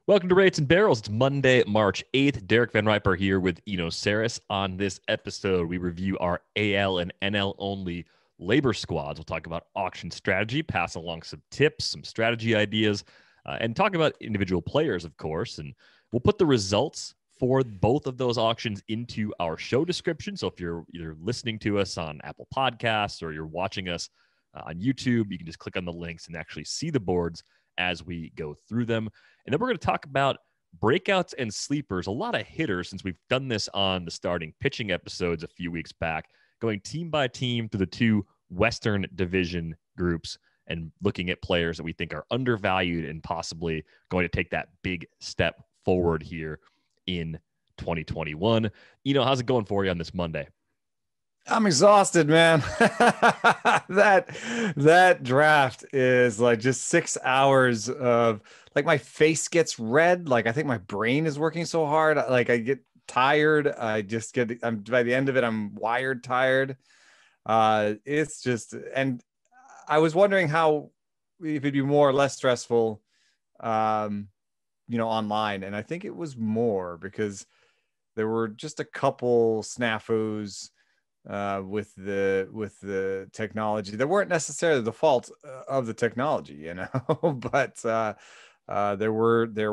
Welcome to Rates and Barrels. It's Monday, March 8th. Derek Van Riper here with Eno Saris. On this episode, we review our AL and NL only labor squads. We'll talk about auction strategy, pass along some tips, some strategy ideas, and talk about individual players, of course. And we'll put the results for both of those auctions into our show description. So if you're either listening to us on Apple Podcasts or you're watching us on YouTube, you can just click on the links and actually see the boards as we go through them. And then we're going to talk about breakouts and sleepers, a lot of hitters, since we've done this on the starting pitching episodes a few weeks back, going team by team through the two Western Division groups and looking at players that we think are undervalued and possibly going to take that big step forward here in 2021. How's it going for you on this Monday? I'm exhausted, man. that draft is like just 6 hours of like my face gets red. Like I think my brain is working so hard. Like I get tired. I'm by the end of it, I'm wired tired. It's just, and I was wondering how if it'd be more or less stressful, online. And I think it was more because there were just a couple snafus with the technology that weren't necessarily the fault of the technology, but there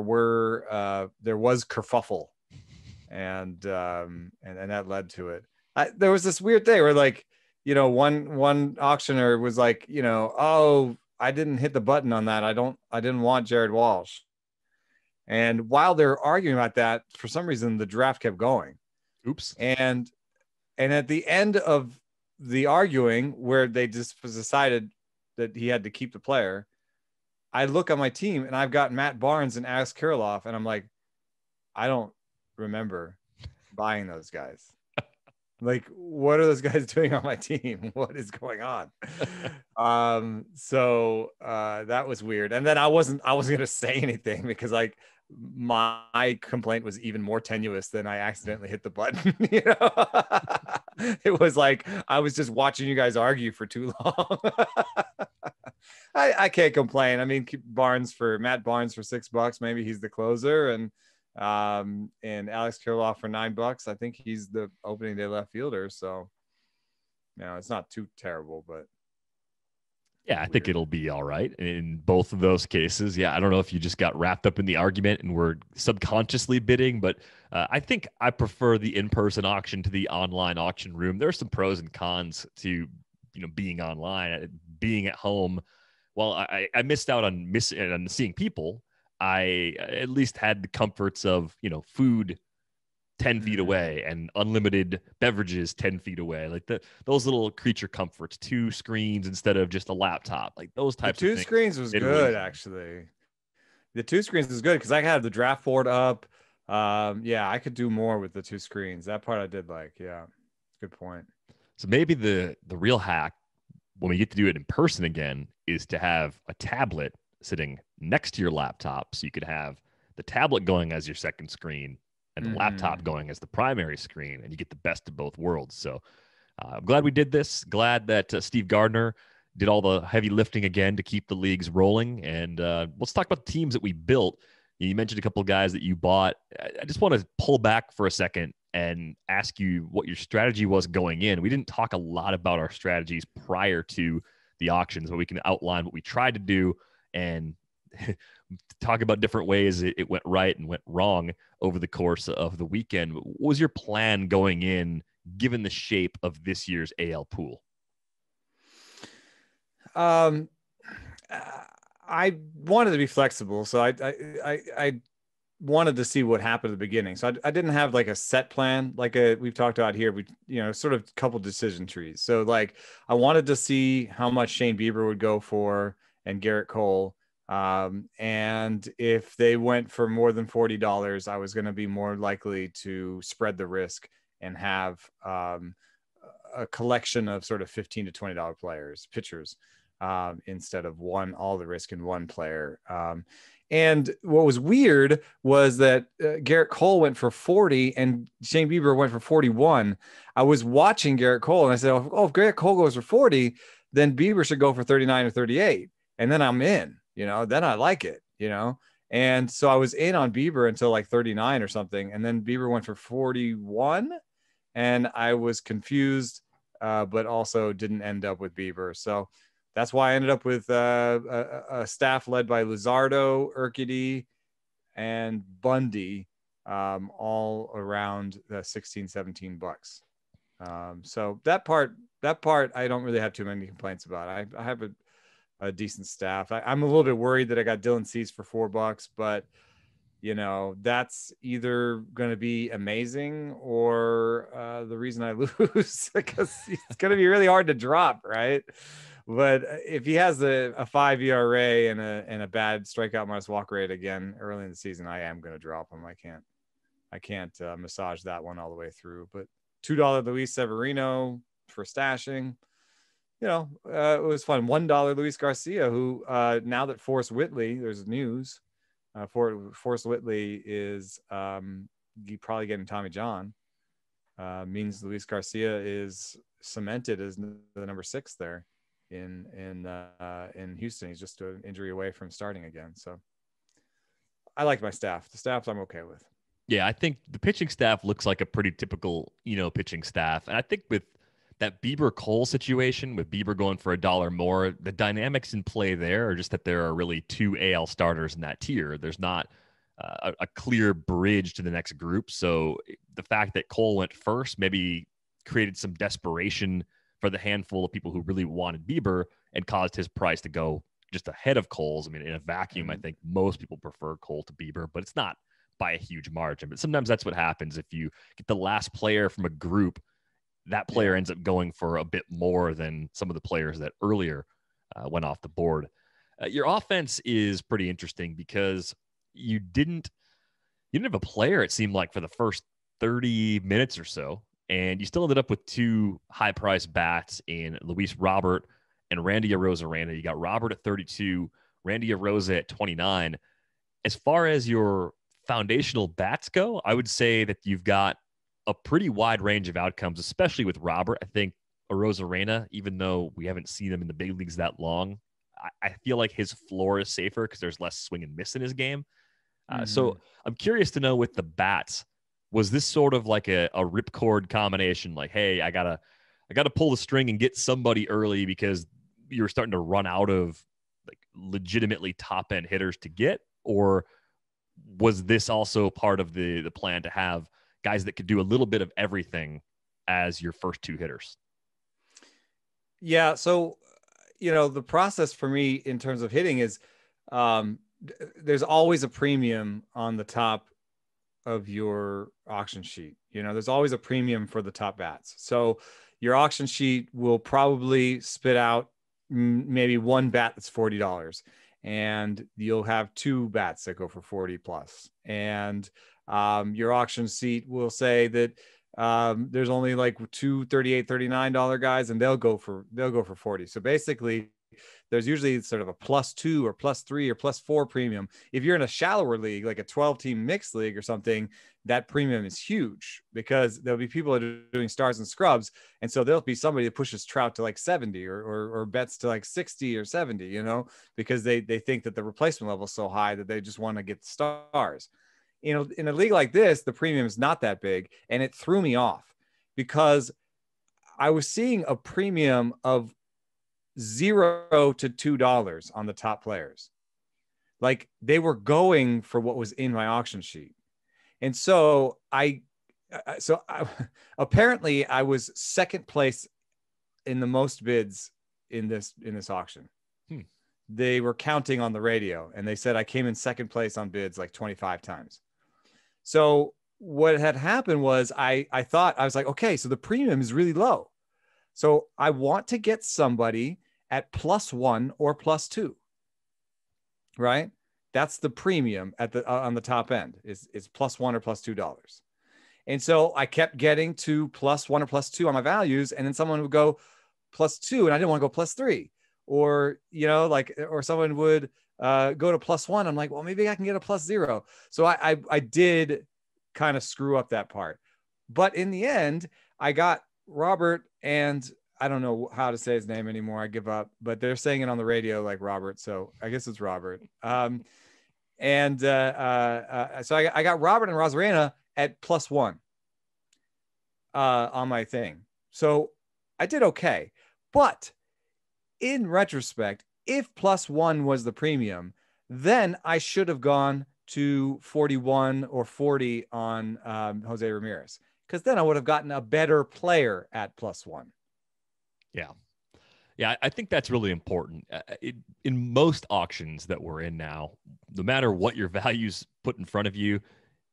was kerfuffle, and that led to it. There was this weird thing where one auctioneer was like, oh, I didn't hit the button on that. I didn't want Jared Walsh. And while they're arguing about that, for some reason, the draft kept going. Oops. And at the end of the arguing, where they just decided that he had to keep the player, I look at my team and I've got Matt Barnes and Alex Kirilloff, and I'm like, I don't remember buying those guys. Like, what are those guys doing on my team? What is going on? So that was weird. And then I wasn't going to say anything because my complaint was even more tenuous than I accidentally hit the button. It was like I was just watching you guys argue for too long. I can't complain. I mean, keep Matt Barnes for $6. Maybe he's the closer, and Alex Kirilloff for $9. I think he's the opening day left fielder. So, it's not too terrible, but. Yeah, I think it'll be all right in both of those cases. Yeah, I don't know if you just got wrapped up in the argument and were subconsciously bidding, but I think I prefer the in-person auction to the online auction room. There are some pros and cons to being online, being at home. Well, I missed out on seeing people. I at least had the comforts of food 10 feet away and unlimited beverages 10 feet away, like those little creature comforts, 2 screens instead of just a laptop, like those types of things. 2 screens was good, actually. The 2 screens was good because I had the draft board up. I could do more with the 2 screens. That part I did like. Yeah, good point. So maybe the real hack when we get to do it in person again is to have a tablet sitting next to your laptop, so you could have the tablet going as your second screen and the laptop going as the primary screen, and you get the best of both worlds. So I'm glad we did this. Glad that Steve Gardner did all the heavy lifting again to keep the leagues rolling. And let's talk about the teams that we built. You mentioned a couple of guys that you bought. I just want to pull back for a second and ask you what your strategy was going in. We didn't talk a lot about our strategies prior to the auctions, but we can outline what we tried to do and talk about different ways it went right and went wrong over the course of the weekend. What was your plan going in, given the shape of this year's AL pool? I wanted to be flexible, so I wanted to see what happened at the beginning. So I didn't have like a set plan, we've talked about here. We sort of couple decision trees. So I wanted to see how much Shane Bieber would go for and Garrett Cole. And if they went for more than $40, I was going to be more likely to spread the risk and have a collection of sort of $15 to $20 pitchers, instead of all the risk in one player. And what was weird was that Garrett Cole went for 40 and Shane Bieber went for 41. I was watching Garrett Cole and I said, if Garrett Cole goes for 40, then Bieber should go for 39 or 38. And then I'm in. Then I like it, And so I was in on Bieber until like 39 or something. And then Bieber went for 41 and I was confused, but also didn't end up with Bieber. So that's why I ended up with a staff led by Luzardo, Urquidy, and Bundy, all around the 16, 17 bucks. So that part, I don't really have too many complaints about. I have a decent staff. I'm a little bit worried that I got Dylan Cease for $4, but you know, that's either going to be amazing or the reason I lose, because it's going to be really hard to drop, right? But if he has a 5 ERA and a bad strikeout minus walk rate again early in the season, I am going to drop him. I can't massage that one all the way through. But $2 Luis Severino for stashing, you know, it was fun. $1 Luis Garcia, who now that Forrest Whitley, there's news. Forrest Whitley is probably getting Tommy John. Means Luis Garcia is cemented as the number 6 there in Houston. He's just an injury away from starting again. So I like my staff. The staff I'm okay with. Yeah, I think the pitching staff looks like a pretty typical, pitching staff. And I think with that Bieber Cole situation, with Bieber going for $1 more, the dynamics in play there are just that there are really 2 AL starters in that tier. There's not a clear bridge to the next group. So the fact that Cole went first maybe created some desperation for the handful of people who really wanted Bieber and caused his price to go just ahead of Cole's. I mean, in a vacuum, I think most people prefer Cole to Bieber, but it's not by a huge margin. But sometimes that's what happens. If you get the last player from a group, that player ends up going for a bit more than some of the players that earlier went off the board. Your offense is pretty interesting because you didn't have a player, it seemed like, for the first 30 minutes or so, and you still ended up with 2 high-priced bats in Luis Robert and Randy Arozarena. You got Robert at 32, Randy Arozarena at 29. As far as your foundational bats go, I would say that you've got a pretty wide range of outcomes, especially with Robert. I think Arozarena, even though we haven't seen him in the big leagues that long, I feel like his floor is safer because there's less swing and miss in his game. So I'm curious to know with the bats, was this sort of like a ripcord combination? Like, hey, I gotta pull the string and get somebody early because you're starting to run out of like legitimately top end hitters to get, or was this also part of the plan to have guys that could do a little bit of everything as your first 2 hitters? Yeah. So, the process for me in terms of hitting is there's always a premium on the top of your auction sheet. There's always a premium for the top bats. So your auction sheet will probably spit out maybe 1 bat that's $40, and you'll have 2 bats that go for 40 plus. And your auction sheet will say that there's only like 2 $38, $39 guys, and they'll go for 40. So basically there's usually sort of a +2 or +3 or +4 premium. If you're in a shallower league, like a 12-team mixed league or something, that premium is huge because there'll be people that are doing stars and scrubs. And so there'll be somebody that pushes Trout to like 70 or bets to like 60 or 70, because they think that the replacement level is so high that they just want to get the stars. In a league like this, the premium is not that big. And it threw me off because I was seeing a premium of $0 to $2 on the top players. Like they were going for what was in my auction sheet. And so apparently I was second place in the most bids in this auction. They were counting on the radio and they said I came in second place on bids like 25 times. So what had happened was I thought, I was like, okay, so the premium is really low. So I want to get somebody at +1 or +2, right? That's the premium at the on the top end is +1 or +$2. And so I kept getting to +1 or +2 on my values. And then someone would go +2 and I didn't want to go +3, or, or someone would go to +1. I'm like, well, maybe I can get a +0. So I did kind of screw up that part, but in the end I got Robert, and I don't know how to say his name anymore. I give up, but they're saying it on the radio like Robert. So I guess it's Robert. And so I got Robert and Rosarena at +1 on my thing. So I did okay. But in retrospect, if +1 was the premium, then I should have gone to 41 or 40 on Jose Ramirez, because then I would have gotten a better player at +1. Yeah. Yeah, I think that's really important. In most auctions that we're in now, no matter what your values put in front of you,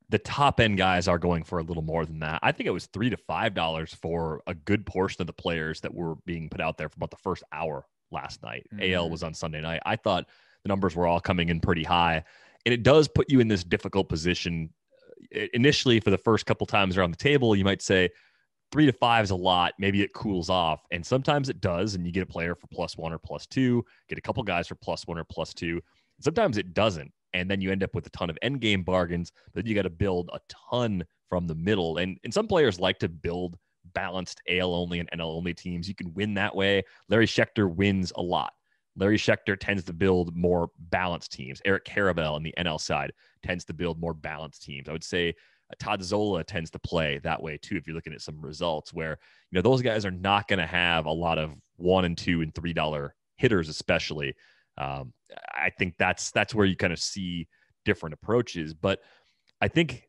the top end guys are going for a little more than that. I think it was $3 to $5 for a good portion of the players that were being put out there for about the first hour last night. AL was on Sunday night. I thought the numbers were all coming in pretty high, and it does put you in this difficult position. Initially, for the first couple times around the table, you might say 3 to 5 is a lot. Maybe it cools off, and sometimes it does, and you get a player for +1 or +2, get a couple guys for +1 or +2. Sometimes it doesn't, and then you end up with a ton of end game bargains. But you got to build a ton from the middle, and some players like to build balanced AL only and NL only teams. You can win that way. Larry Schechter wins a lot. Larry Schechter tends to build more balanced teams. Eric Karabell on the NL side tends to build more balanced teams. I would say Todd Zola tends to play that way too. If you're looking at some results where, those guys are not going to have a lot of $1 and $2 and $3 hitters, especially. I think that's where you kind of see different approaches. But I think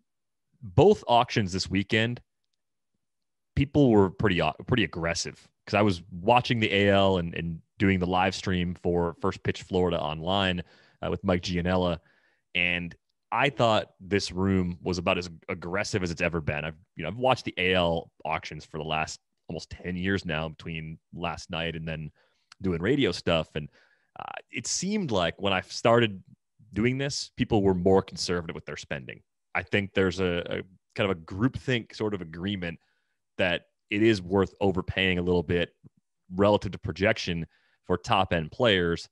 both auctions this weekend, people were pretty aggressive, because I was watching the AL and doing the live stream for First Pitch Florida online with Mike Gianella, and I thought this room was about as aggressive as it's ever been. I've watched the AL auctions for the last almost 10 years now, between last night and then doing radio stuff, and it seemed like when I started doing this, people were more conservative with their spending. I think there's a kind of a groupthink sort of agreement that it is worth overpaying a little bit relative to projection for top end players,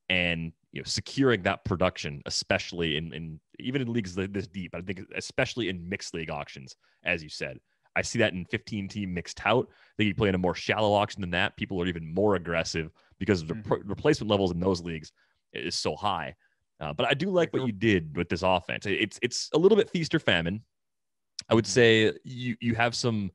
and securing that production, especially in even in leagues this deep. I think especially in mixed league auctions, as you said, I see that in 15 team mixed tout. I think you play in a more shallow auction than that, people are even more aggressive because the replacement levels in those leagues is so high. But I do like what you did with this offense. It's a little bit feast or famine. I would say you have some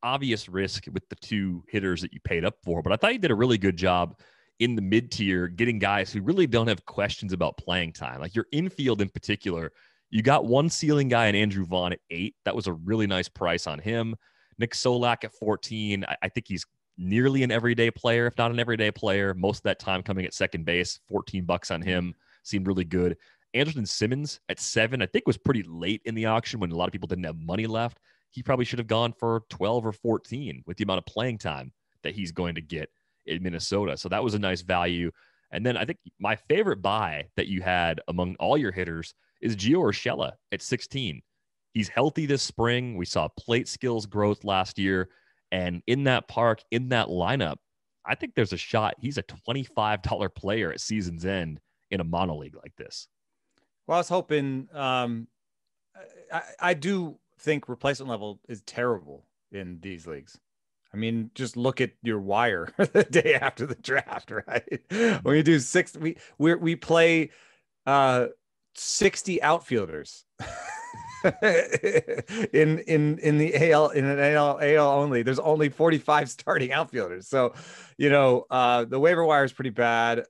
obvious risk with the two hitters that you paid up for, but I thought you did a really good job in the mid-tier getting guys who really don't have questions about playing time. Like your infield in particular, you got one ceiling guy in Andrew Vaughn at 8. That was a really nice price on him. Nick Solak at 14. I think he's nearly an everyday player, if not an everyday player. Most of that time coming at second base. $14 on him. Seemed really good. Anderson Simmons at 7, I think was pretty late in the auction when a lot of people didn't have money left. He probably should have gone for 12 or 14 with the amount of playing time that he's going to get in Minnesota. So that was a nice value. And then I think my favorite buy that you had among all your hitters is Gio Urshela at 16. He's healthy this spring. We saw plate skills growth last year. And in that park, in that lineup, I think there's a shot he's a $25 player at season's end in a mono league like this. Well, I was hoping, I do think replacement level is terrible in these leagues. I mean, just look at your wire the day after the draft, right? When you do we play 60 outfielders in the AL, in an AL only. There's only 45 starting outfielders. So, the waiver wire is pretty bad.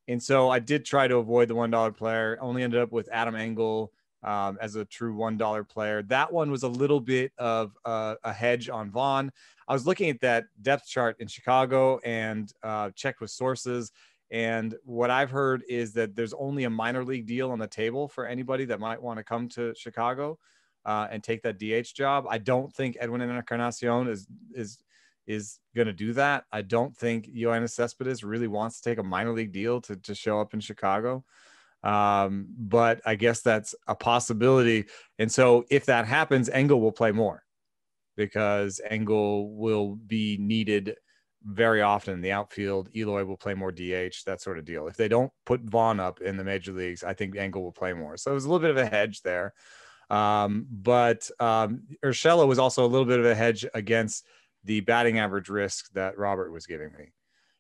And so I did try to avoid the $1 player. Only ended up with Adam Engel as a true $1 player. That one was a little bit of a hedge on Vaughn. I was looking at that depth chart in Chicago and checked with sources. And what I've heard is that there's only a minor league deal on the table for anybody that might want to come to Chicago and take that DH job. I don't think Edwin Encarnacion is going to do that. I don't think Yoenis Cespedes really wants to take a minor league deal to show up in Chicago. But I guess that's a possibility. And so if that happens, Engel will play more because Engel will be needed very often in the outfield. Eloy will play more DH, that sort of deal. If they don't put Vaughn up in the major leagues, I think Engel will play more. So it was a little bit of a hedge there. But Urshela was also a little bit of a hedge against the batting average risk that Robert was giving me.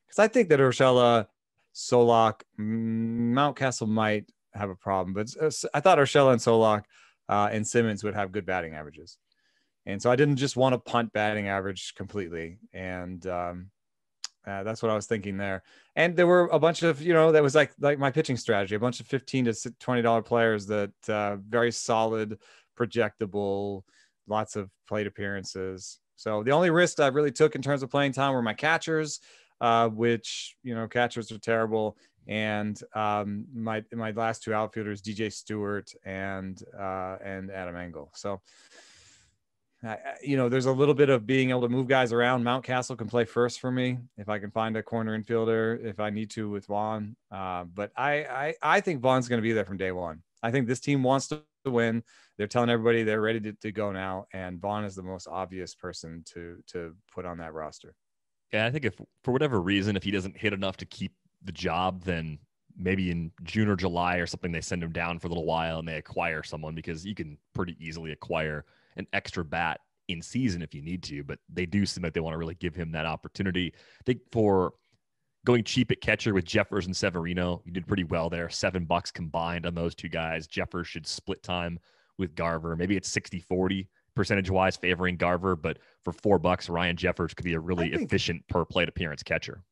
Because I think that Urshela, Solak, Mountcastle might have a problem. But I thought Urshela and Solak and Simmons would have good batting averages. And so I didn't just want to punt batting average completely. And that's what I was thinking there. And there were a bunch of, that was like my pitching strategy, a bunch of $15 to $20 players that very solid, projectable, lots of plate appearances. So the only risks I really took in terms of playing time were my catchers, which, catchers are terrible. And my last two outfielders, DJ Stewart and Adam Engel. So, there's a little bit of being able to move guys around. Mountcastle can play first for me if I can find a corner infielder if I need to with Vaughn. But I think Vaughn's going to be there from day one. I think this team wants to win. They're telling everybody they're ready to go now, and Vaughn is the most obvious person to put on that roster. Yeah, I think if for whatever reason, if he doesn't hit enough to keep the job, then maybe in June or July or something, they send him down for a little while and they acquire someone, because you can pretty easily acquire an extra bat in season if you need to, but they do seem like they want to really give him that opportunity. I think for going cheap at catcher with Jeffers and Severino, you did pretty well there. $7 combined on those two guys. Jeffers should split time with Garver. Maybe it's 60-40 percentage wise favoring Garver, but for $4, Ryan Jeffers could be a really efficient per plate appearance catcher.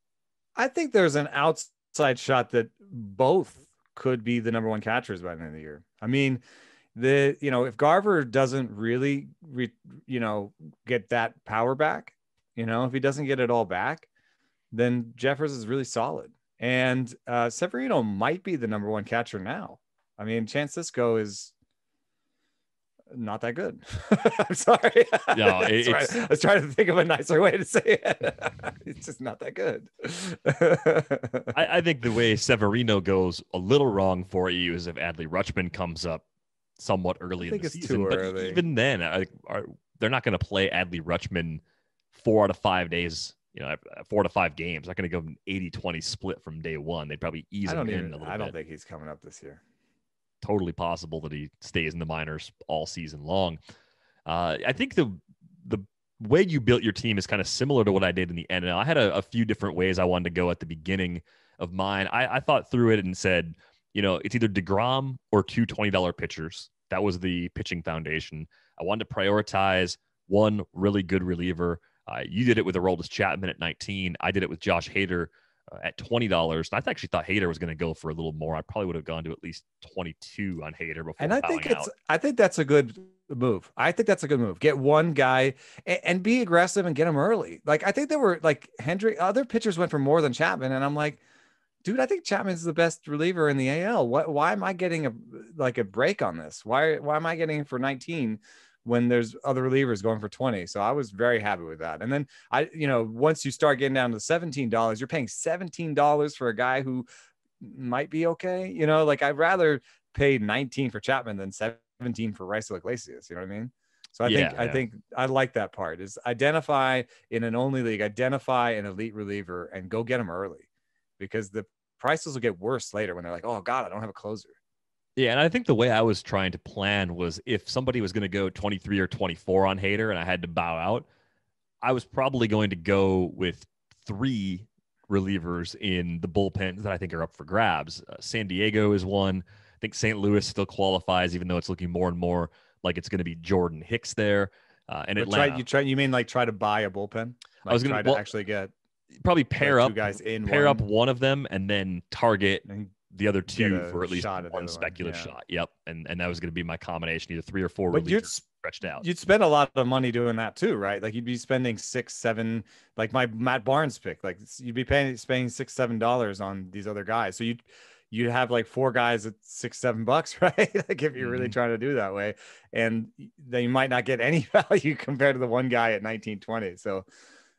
I think there's an outside shot that both could be the number one catchers by the end of the year. I mean, if Garver doesn't really, get that power back, if he doesn't get it all back, then Jeffers is really solid. And Severino might be the number one catcher now. I mean, Chance Sisco is not that good. I'm sorry. No, I was trying to think of a nicer way to say it. It's just not that good. I think the way Severino goes a little wrong for you is if Adley Rutschman comes up somewhat early in the season. But even then, they're not going to play Adley Rutschman 4 out of 5 days, 4 to 5 games. They're going to go an 80-20 split from day one. They'd probably ease him in a little bit. I don't think he's coming up this year. Totally possible that he stays in the minors all season long. I think the way you built your team is kind of similar to what I did in the NL. I had a few different ways I wanted to go at the beginning of mine. I thought through it and said, it's either DeGrom or two $20 pitchers. That was the pitching foundation. I wanted to prioritize one really good reliever. You did it with Aroldis Chapman at 19. I did it with Josh Hader at $20. I actually thought Hader was going to go for a little more. I probably would have gone to at least 22 on Hader before. And I think that's a good move. Get one guy and be aggressive and get him early. Like, I think there were like other pitchers went for more than Chapman. And I'm like, dude, I think Chapman's the best reliever in the AL. Why am I getting a break on this? Why am I getting him for 19 when there's other relievers going for 20? So I was very happy with that. And then once you start getting down to $17, you're paying $17 for a guy who might be okay. I'd rather pay 19 for Chapman than 17 for Raisel Iglesias. You know what I mean? So I think I like that part is identify in an only league, identify an elite reliever and go get him early, because the prices will get worse later when they're like, oh God, I don't have a closer. Yeah, and I think the way I was trying to plan was if somebody was going to go 23 or 24 on Hader and I had to bow out, I was probably going to go with 3 relievers in the bullpens that I think are up for grabs. San Diego is one. I think St. Louis still qualifies, even though it's looking more and more like it's going to be Jordan Hicks there. And Atlanta. You mean like try to buy a bullpen? Like I was going to actually get probably pair up 2 guys in up one of them and then target the other 2 for at least one speculative shot. Yep. And that was going to be my combination, either 3 or 4 relievers stretched out. You'd spend a lot of money doing that too, right? Like you'd be spending $6-7, like my Matt Barnes pick, like you'd be spending $6-7 on these other guys. So you'd have like 4 guys at $6-7, right? Like if you're really trying to do that way, and then you might not get any value compared to the one guy at 19-20. So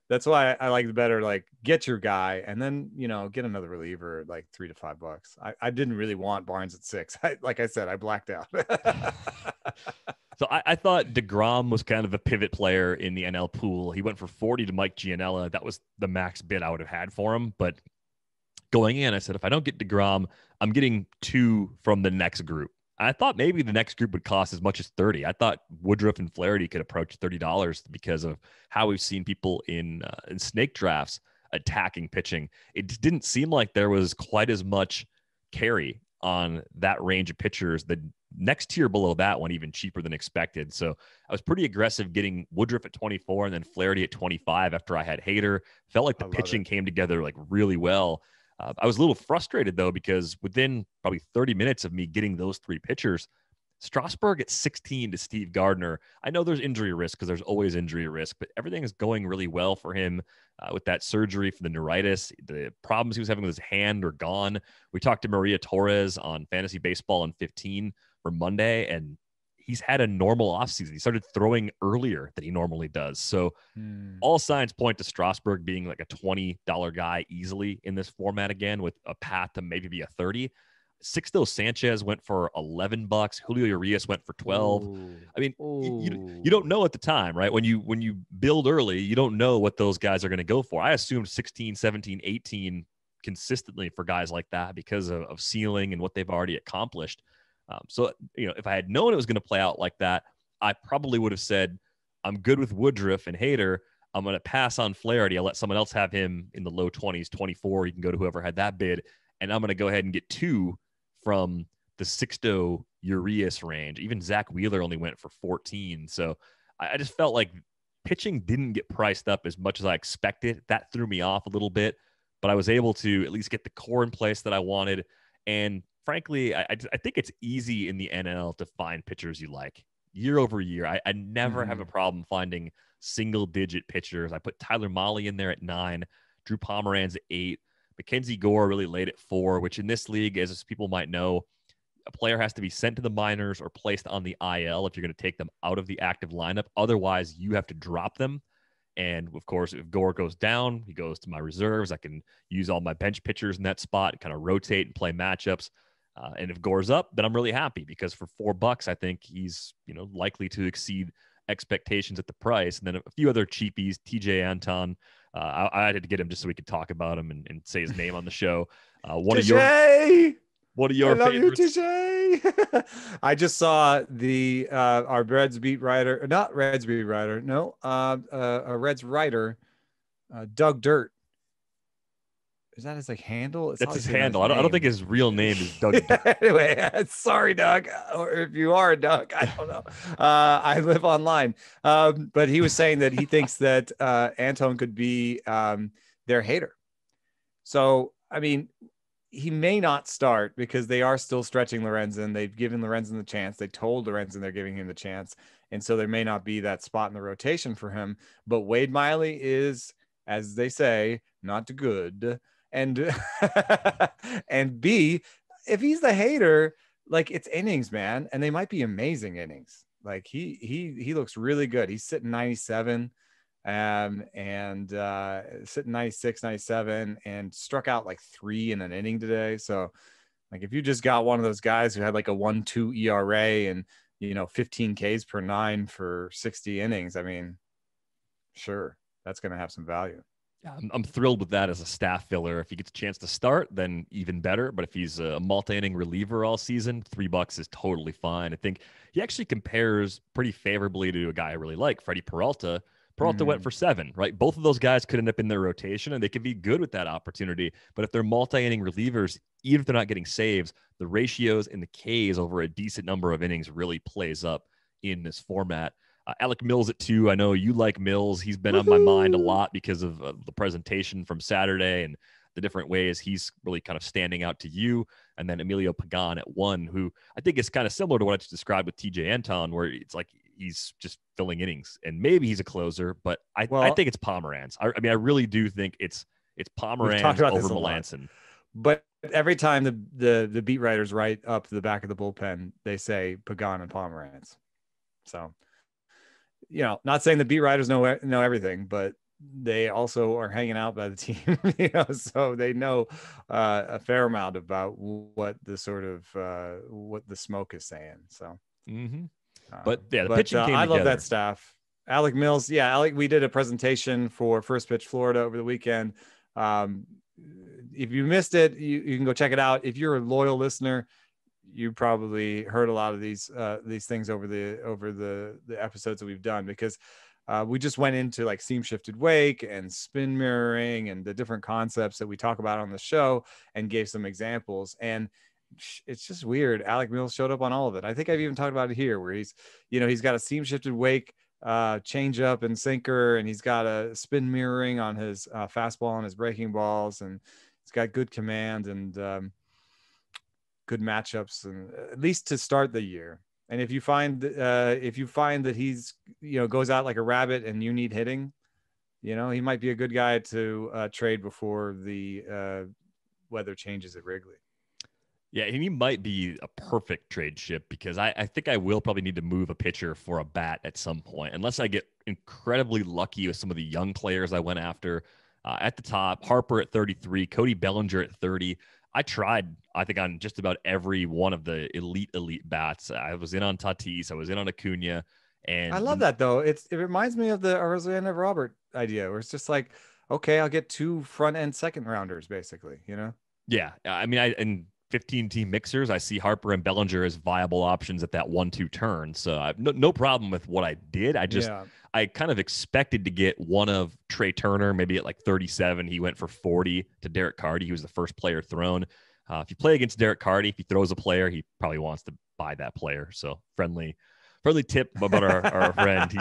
that's why I like better, like get your guy and then, get another reliever at like $3 to $5. I didn't really want Barnes at 6. Like I said, I blacked out. So I thought DeGrom was kind of a pivot player in the NL pool. He went for 40 to Mike Gianella. That was the max bid I would have had for him. But going in, I said, if I don't get DeGrom, I'm getting 2 from the next group. I thought maybe the next group would cost as much as 30. I thought Woodruff and Flaherty could approach $30 because of how we've seen people in snake drafts attacking pitching. It didn't seem like there was quite as much carry on that range of pitchers. The next tier below that one even cheaper than expected. So I was pretty aggressive getting Woodruff at 24 and then Flaherty at 25 after I had Hader. Felt like the pitching came together like really well. I was a little frustrated though, because within probably 30 minutes of me getting those three pitchers, Strasburg at 16 to Steve Gardner. I know there's injury risk because there's always injury risk, but everything is going really well for him with that surgery for the neuritis. The problems he was having with his hand are gone. We talked to Maria Torres on Fantasy Baseball on 15 for Monday, and he's had a normal offseason. He started throwing earlier than he normally does. So all signs point to Strasburg being like a $20 guy easily in this format again, with a path to maybe be a 30. Sixto Sanchez went for $11. Julio Urias went for 12. Ooh. I mean, you don't know at the time, right? When you build early, you don't know what those guys are going to go for. I assumed 16, 17, 18 consistently for guys like that because of ceiling and what they've already accomplished. So, if I had known it was going to play out like that, I probably would have said, I'm good with Woodruff and Hader. I'm going to pass on Flaherty. I'll let someone else have him in the low 20s, 24. You can go to whoever had that bid. And I'm going to go ahead and get two from the Sixto Urias range. Even Zach Wheeler only went for 14. So I just felt like pitching didn't get priced up as much as I expected. That threw me off a little bit, but I was able to at least get the core in place that I wanted. And frankly, I think it's easy in the NL to find pitchers you like year over year. I never have a problem finding single digit pitchers. I put Tyler Mahle in there at 9, Drew Pomeranz at 8, Mackenzie Gore really late at 4, which in this league, as people might know, a player has to be sent to the minors or placed on the IL if you're going to take them out of the active lineup. Otherwise, you have to drop them. And of course, if Gore goes down, he goes to my reserves. I can use all my bench pitchers in that spot, kind of rotate and play matchups. And if Gore's up, then I'm really happy, because for $4, I think he's likely to exceed expectations at the price. And then a few other cheapies, TJ Anton. I had to get him just so we could talk about him and say his name on the show. One of your favorites. I just saw our Reds beat writer, not Reds beat writer, no, a Reds writer, Doug Dirt. Is that his handle? That's his handle. I don't think his real name is Doug. Anyway, sorry, Doug, or if you are Doug, I don't know. I live online, but he was saying that he thinks that Anton could be their hater. So, I mean, he may not start because they are still stretching Lorenzen. They've given Lorenzen the chance. They told Lorenzen they're giving him the chance, and so there may not be that spot in the rotation for him. But Wade Miley is, as they say, not good. And and B, if he's the hater, it's innings, man, and they might be amazing innings. He looks really good. He's sitting 97, and sitting 96, 97, and struck out 3 in an inning today. So if you just got one of those guys who had a 1.2 ERA and 15 Ks per 9 for 60 innings, I mean, sure, that's going to have some value. Yeah, I'm thrilled with that as a staff filler. If he gets a chance to start, then even better. But if he's a multi-inning reliever all season, $3 is totally fine. I think he actually compares pretty favorably to a guy I really like, Freddie Peralta. Peralta went for 7, right? Both of those guys could end up in their rotation, and they could be good with that opportunity. But if they're multi-inning relievers, even if they're not getting saves, the ratios and the Ks over a decent number of innings really plays up in this format. Alec Mills at 2. I know you like Mills. He's been on my mind a lot because of the presentation from Saturday and the different ways he's really kind of standing out to you. And then Emilio Pagan at 1, who I think is kind of similar to what I just described with TJ Anton, where it's he's just filling innings, and maybe he's a closer, but I think it's Pomeranz. I mean, I really do think it's Pomeranz over Melanson. But every time the beat writers write up the back of the bullpen, they say Pagan and Pomeranz. So, not saying the beat writers know everything, but they also are hanging out by the team, so they know a fair amount about what the what the smoke is saying. So, but yeah, the pitching came I together. love that staff. Alec Mills. Yeah. Alec, we did a presentation for First Pitch Florida over the weekend. If you missed it, you can go check it out. If you're a loyal listener, you probably heard a lot of these things over the episodes that we've done, because we just went into seam shifted wake and spin mirroring and the different concepts that we talk about on the show, and gave some examples. And it's just weird. Alec Mills showed up on all of it. I think I've even talked about it here, where he's got a seam shifted wake, change up and sinker, and he's got a spin mirroring on his fastball and his breaking balls, and he's got good command and good matchups, and at least to start the year. And if you find that he's goes out like a rabbit and you need hitting, he might be a good guy to trade before the weather changes at Wrigley. Yeah, and he might be a perfect trade chip because I think I will probably need to move a pitcher for a bat at some point, unless I get incredibly lucky with some of the young players I went after. At the top, Harper at 33, Cody Bellinger at 30. I tried, I think, on just about every one of the elite bats. I was in on Tatis, I was in on Acuna. And I love that, though. It reminds me of the Arizona Robert idea, where it's just like, okay, I'll get 2 front and second rounders, basically, Yeah, I mean, in 15-team mixers, I see Harper and Bellinger as viable options at that 1-2 turn. So I have no problem with what I did. I kind of expected to get one of Trey Turner, maybe at like 37. He went for 40 to Derek Carty. He was the first player thrown. If you play against Derek Carty, if he throws a player, he probably wants to buy that player. So friendly tip about our friend.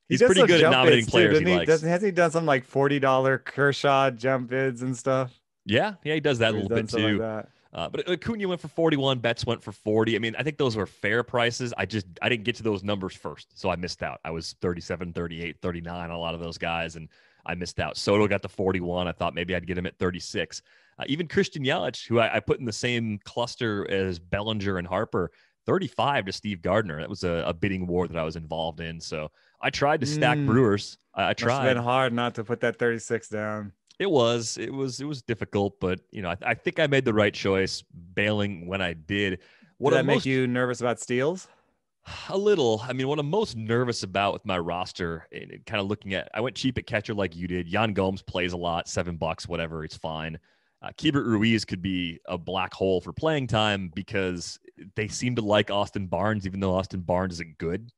He's pretty good at nominating players he likes. Hasn't he done some like $40 Kershaw jump bids and stuff? Yeah, he does that a little bit too. Like but Acuna went for 41, Betts went for 40. I mean, I think those were fair prices. I didn't get to those numbers first, so I missed out. I was 37, 38, 39 on a lot of those guys, and I missed out. Soto got to 41. I thought maybe I'd get him at 36. Even Christian Yelich, who I put in the same cluster as Bellinger and Harper, 35 to Steve Gardner. That was a bidding war that I was involved in. So I tried to stack Brewers. I tried. It's been hard not to put that 36 down. It was difficult, but I think I made the right choice bailing when I did. Did that make you nervous about steals? A little. I mean, what I'm most nervous about with my roster, and kind of looking at, I went cheap at catcher like you did. Yan Gomes plays a lot, $7, whatever, it's fine. Gilbert Ruiz could be a black hole for playing time because they seem to like Austin Barnes, even though Austin Barnes isn't good.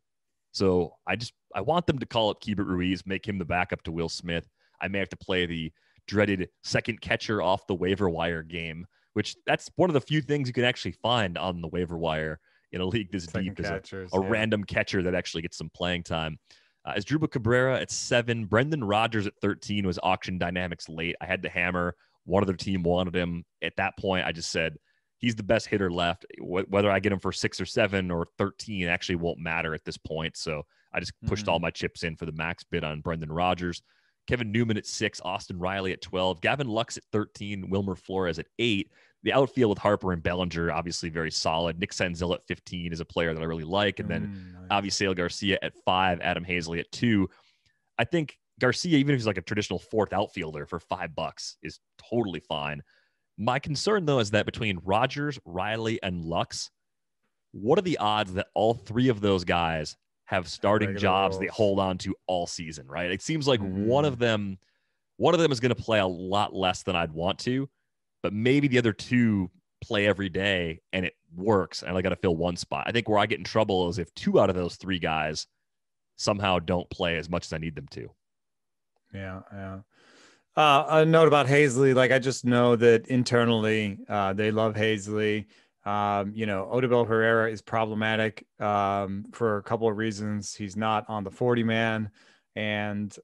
So I want them to call up Gilbert Ruiz, make him the backup to Will Smith. I may have to play the dreaded second catcher off the waiver wire game, which that's one of the few things you can actually find on the waiver wire in a league this deep, is a random catcher that actually gets some playing time. Asdrubal Cabrera at 7, Brendan Rodgers at 13 was auction dynamics late. I had to hammer. One other team wanted him. At that point, I just said, he's the best hitter left. Whether I get him for 6 or 7 or 13 actually won't matter at this point. So I just pushed all my chips in for the max bid on Brendan Rodgers. Kevin Newman at 6, Austin Riley at 12, Gavin Lux at 13, Wilmer Flores at 8. The outfield with Harper and Bellinger, obviously very solid. Nick Senzel at 15 is a player that I really like. And then Avisail Garcia at 5, Adam Hazley at 2. I think Garcia, even if he's like a traditional fourth outfielder for $5, is totally fine. My concern, though, is that between Rodgers, Riley, and Lux, what are the odds that all 3 of those guys have starting jobs they hold on to all season, right? It seems like one of them is going to play a lot less than I'd want to, but maybe the other 2 play every day and it works, and I got to fill one spot. I think where I get in trouble is if 2 out of those 3 guys somehow don't play as much as I need them to. Yeah. A note about Hazley, like I just know that internally they love Hazley. Odubel Herrera is problematic for a couple of reasons. He's not on the 40-man, and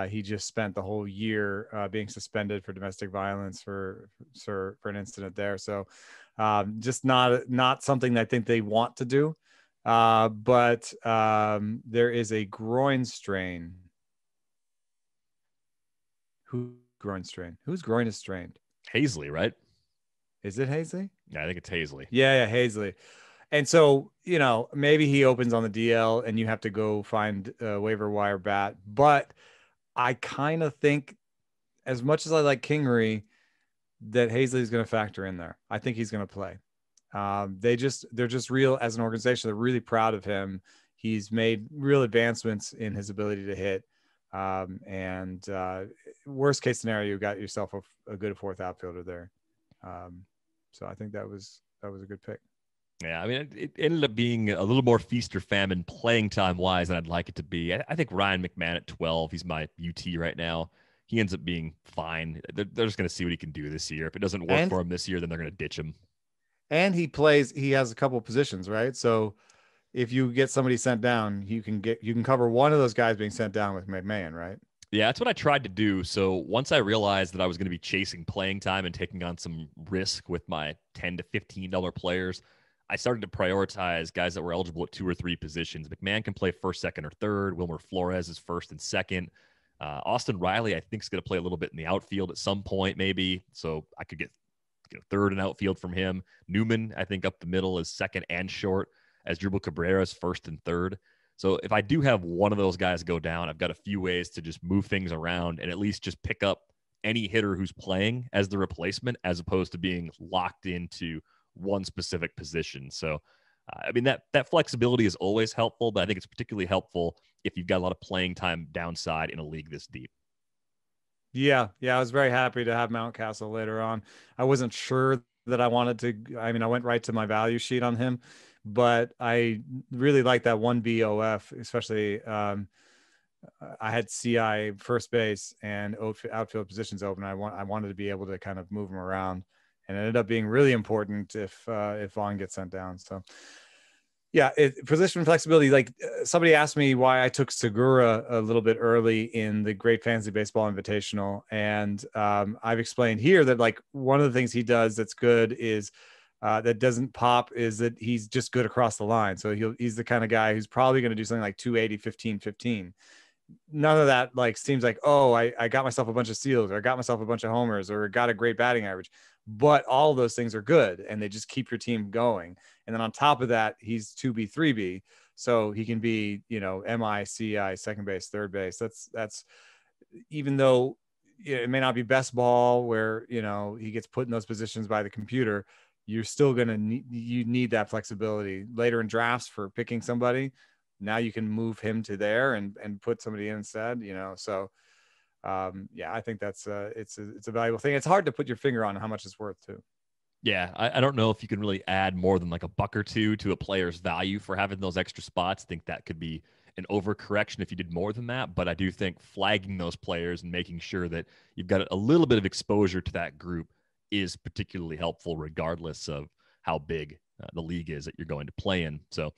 he just spent the whole year being suspended for domestic violence for an incident there. So just not something that I think they want to do. But there is a groin strain. Whose groin is strained? Hazley, right? Is it Hazley? Yeah, I think it's Hazley. Yeah, Hazley. And so, maybe he opens on the DL and you have to go find a waiver wire bat. But I kind of think, as much as I like Kingery, that Hazley is going to factor in there. I think he's going to play. They're just real as an organization. They're really proud of him. He's made real advancements in his ability to hit. And worst case scenario, you got yourself a good fourth outfielder there. So I think that was a good pick. Yeah, I mean, it ended up being a little more feast or famine playing time wise than I'd like it to be. I think Ryan McMahon at 12, he's my UT right now. He ends up being fine. They're just going to see what he can do this year. If it doesn't work for him this year, then they're going to ditch him. And he has a couple of positions, right? So if you get somebody sent down, you can cover one of those guys being sent down with McMahon, right? Yeah, that's what I tried to do. So once I realized that I was going to be chasing playing time and taking on some risk with my $10 to $15 players, I started to prioritize guys that were eligible at 2 or 3 positions. McMahon can play first, second, or third. Wilmer Flores is first and second. Austin Riley, I think, is going to play a little bit in the outfield at some point, maybe. So I could get third and outfield from him. Newman, I think, up the middle is second and short, as Drupal Cabrera is first and third. So if I do have one of those guys go down, I've got a few ways to just move things around and at least just pick up any hitter who's playing as the replacement, as opposed to being locked into one specific position. So, I mean, that flexibility is always helpful, but I think it's particularly helpful if you've got a lot of playing time downside in a league this deep. Yeah. I was very happy to have Mountcastle later on. I wasn't sure that I wanted to. I mean, I went right to my value sheet on him, but I really like that 1B OF, especially. I had CI first base and outfield positions open. I wanted to be able to kind of move him around, and it ended up being really important if Vaughn gets sent down. So yeah, position flexibility. Like somebody asked me why I took Segura a little bit early in the Great Fantasy Baseball Invitational, and I've explained here that like one of the things he does that's good is that doesn't pop is that he's just good across the line. So he's the kind of guy who's probably going to do something like 280, 15, 15. None of that like seems like, oh, I got myself a bunch of steals, or I got myself a bunch of homers, or got a great batting average. But all of those things are good, and they just keep your team going. And then on top of that, he's 2B, 3B. So he can be, MI, CI, second base, third base. That's even though it may not be best ball where, he gets put in those positions by the computer, you're still going to need that flexibility later in drafts for picking somebody. Now you can move him to there and put somebody in instead, So I think that's it's a valuable thing. It's hard to put your finger on how much it's worth too. Yeah, I don't know if you can really add more than like a buck or two to a player's value for having those extra spots. I think that could be an overcorrection if you did more than that. But I do think flagging those players and making sure that you've got a little bit of exposure to that group is particularly helpful, regardless of how big the league is that you're going to play in. So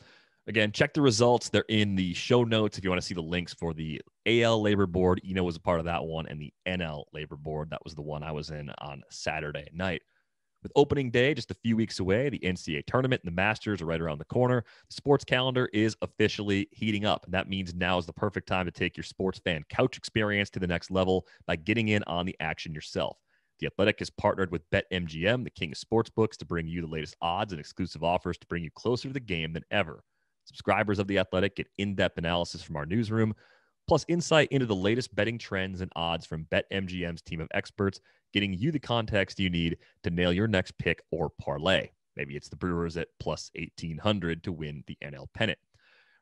again, check the results. They're in the show notes if you want to see the links for the AL LABR board. Eno was a part of that one, and the NL LABR board. That was the one I was in on Saturday night. With opening day just a few weeks away, the NCAA tournament and the Masters are right around the corner. The sports calendar is officially heating up, and that means now is the perfect time to take your sports fan couch experience to the next level by getting in on the action yourself. The Athletic has partnered with BetMGM, the king of sportsbooks, to bring you the latest odds and exclusive offers to bring you closer to the game than ever. Subscribers of The Athletic get in-depth analysis from our newsroom, plus insight into the latest betting trends and odds from BetMGM's team of experts, getting you the context you need to nail your next pick or parlay. Maybe it's the Brewers at plus 1,800 to win the NL pennant.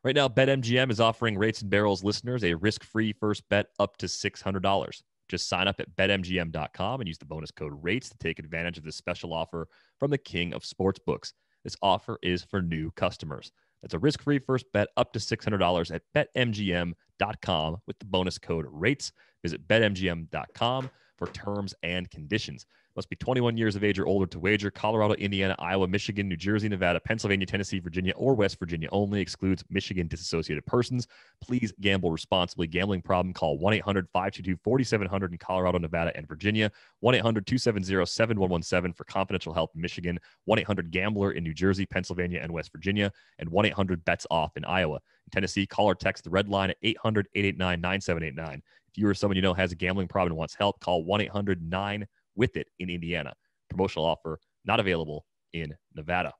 Right now, BetMGM is offering Rates and Barrels listeners a risk-free first bet up to $600. Just sign up at betmgm.com and use the bonus code RATES to take advantage of this special offer from the king of sportsbooks. This offer is for new customers. That's a risk-free first bet up to $600 at betmgm.com with the bonus code RATES. Visit betmgm.com for terms and conditions. Must be 21 years of age or older to wager. Colorado, Indiana, Iowa, Michigan, New Jersey, Nevada, Pennsylvania, Tennessee, Virginia, or West Virginia only. Excludes Michigan disassociated persons. Please gamble responsibly. Gambling problem? Call 1-800-522-4700 in Colorado, Nevada, and Virginia. 1-800-270-7117 for confidential help in Michigan. 1-800-GAMBLER in New Jersey, Pennsylvania, and West Virginia. And 1-800-BETS-OFF in Iowa. In Tennessee, call or text the red line at 800-889-9789. If you or someone you know has a gambling problem and wants help, call 1-800-9-WITH-IT in Indiana. Promotional offer not available in Nevada.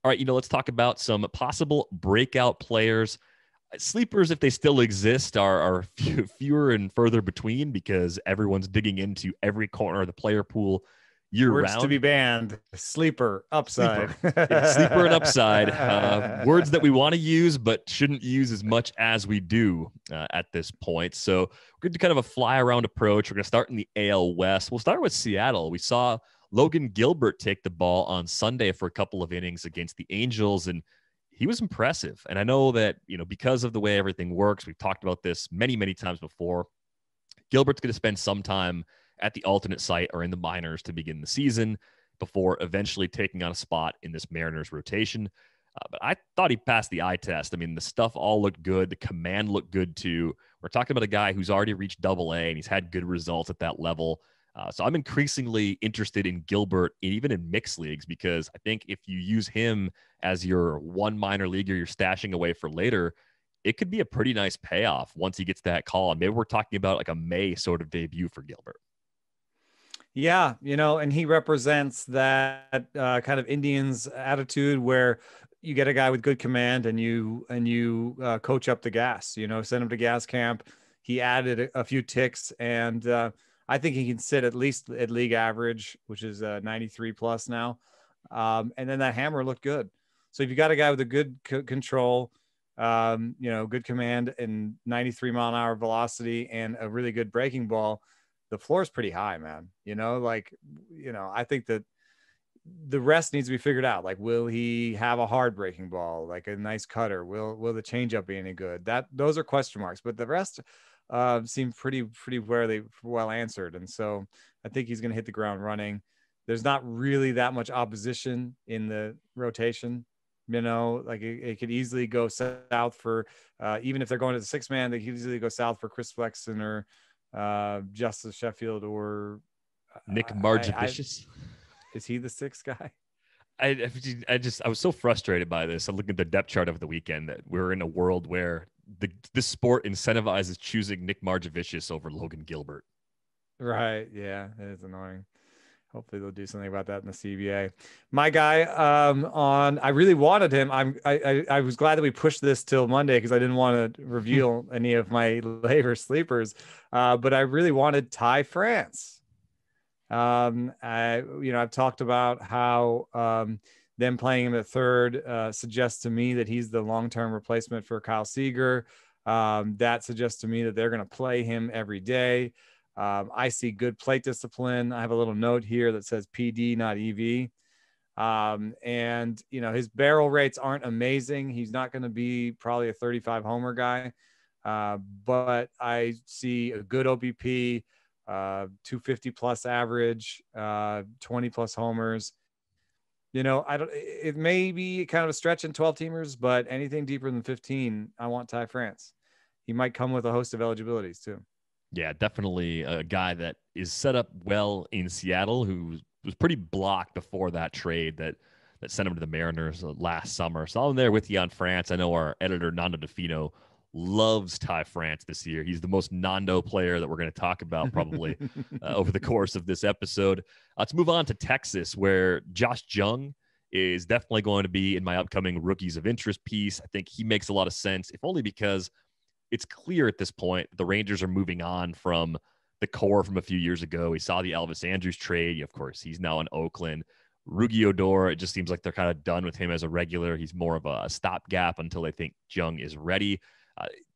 All right, let's talk about some possible breakout players. Sleepers, if they still exist, are fewer and further between because everyone's digging into every corner of the player pool year Words round. to be banned: sleeper, upside. Sleeper and upside. Words that we want to use but shouldn't use as much as we do at this point. So we're going to do kind of a fly around approach. We're going to start in the AL West. We'll start with Seattle. We saw Logan Gilbert take the ball on Sunday for a couple of innings against the Angels, and he was impressive. And I know that, because of the way everything works, we've talked about this many, many times before. Gilbert's going to spend some time at the alternate site or in the minors to begin the season. before eventually taking on a spot in this Mariners rotation. But I thought he passed the eye test. I mean, the stuff all looked good. The command looked good too. We're talking about a guy who's already reached Double-A and he's had good results at that level. So I'm increasingly interested in Gilbert, even in mixed leagues, because I think if you use him as your one minor leaguer you're stashing away for later, it could be a pretty nice payoff once he gets that call. And maybe we're talking about like a May sort of debut for Gilbert. Yeah, and he represents that kind of Indians attitude where you get a guy with good command and you coach up the gas, send him to gas camp. He added a few ticks, and I think he can sit at least at league average, which is 93 plus now. And then that hammer looked good. So if you got a guy with a good control, good command and 93 mile an hour velocity and a really good breaking ball, the floor is pretty high, man. I think that the rest needs to be figured out. Like, will he have a hard breaking ball, like a nice cutter? Will the changeup be any good? Those are question marks, but the rest seem pretty well answered. And so I think he's going to hit the ground running. There's not really that much opposition in the rotation. Like it could easily go south for, even if they're going to the 6-man, they could easily go south for Chris Flexen or Justice Sheffield or Nick Margevicius. Is he the 6th guy? I was so frustrated by this. I'm looking at the depth chart over the weekend that we're in a world where this sport incentivizes choosing Nick Margevicius over Logan Gilbert. Right. Yeah, it is annoying. Hopefully they'll do something about that in the CBA. My guy I really wanted him. I was glad that we pushed this till Monday because I didn't want to reveal any of my labor sleepers. But I really wanted Ty France. I've talked about how them playing him at third suggests to me that he's the long-term replacement for Kyle Seager. That suggests to me that they're going to play him every day. I see good plate discipline. I have a little note here that says PD, not EV. And his barrel rates aren't amazing. He's not going to be probably a 35 homer guy. But I see a good OBP, 250 plus average, 20 plus homers. It may be kind of a stretch in 12 teamers, but anything deeper than 15, I want Ty France. He might come with a host of eligibilities too. Yeah, definitely a guy that is set up well in Seattle, who was pretty blocked before that trade that sent him to the Mariners last summer. So I'm there with you on France. I know our editor, Nando DeFino, loves Ty France this year. He's the most Nando player that we're going to talk about probably over the course of this episode. Let's move on to Texas, where Josh Jung is definitely going to be in my upcoming Rookies of Interest piece. I think he makes a lot of sense, if only because it's clear at this point the Rangers are moving on from the core from a few years ago. We saw the Elvis Andrus trade. Of course, he's now in Oakland. Rugi Odor, it just seems like they're kind of done with him as a regular. He's more of a stopgap until they think Jung is ready.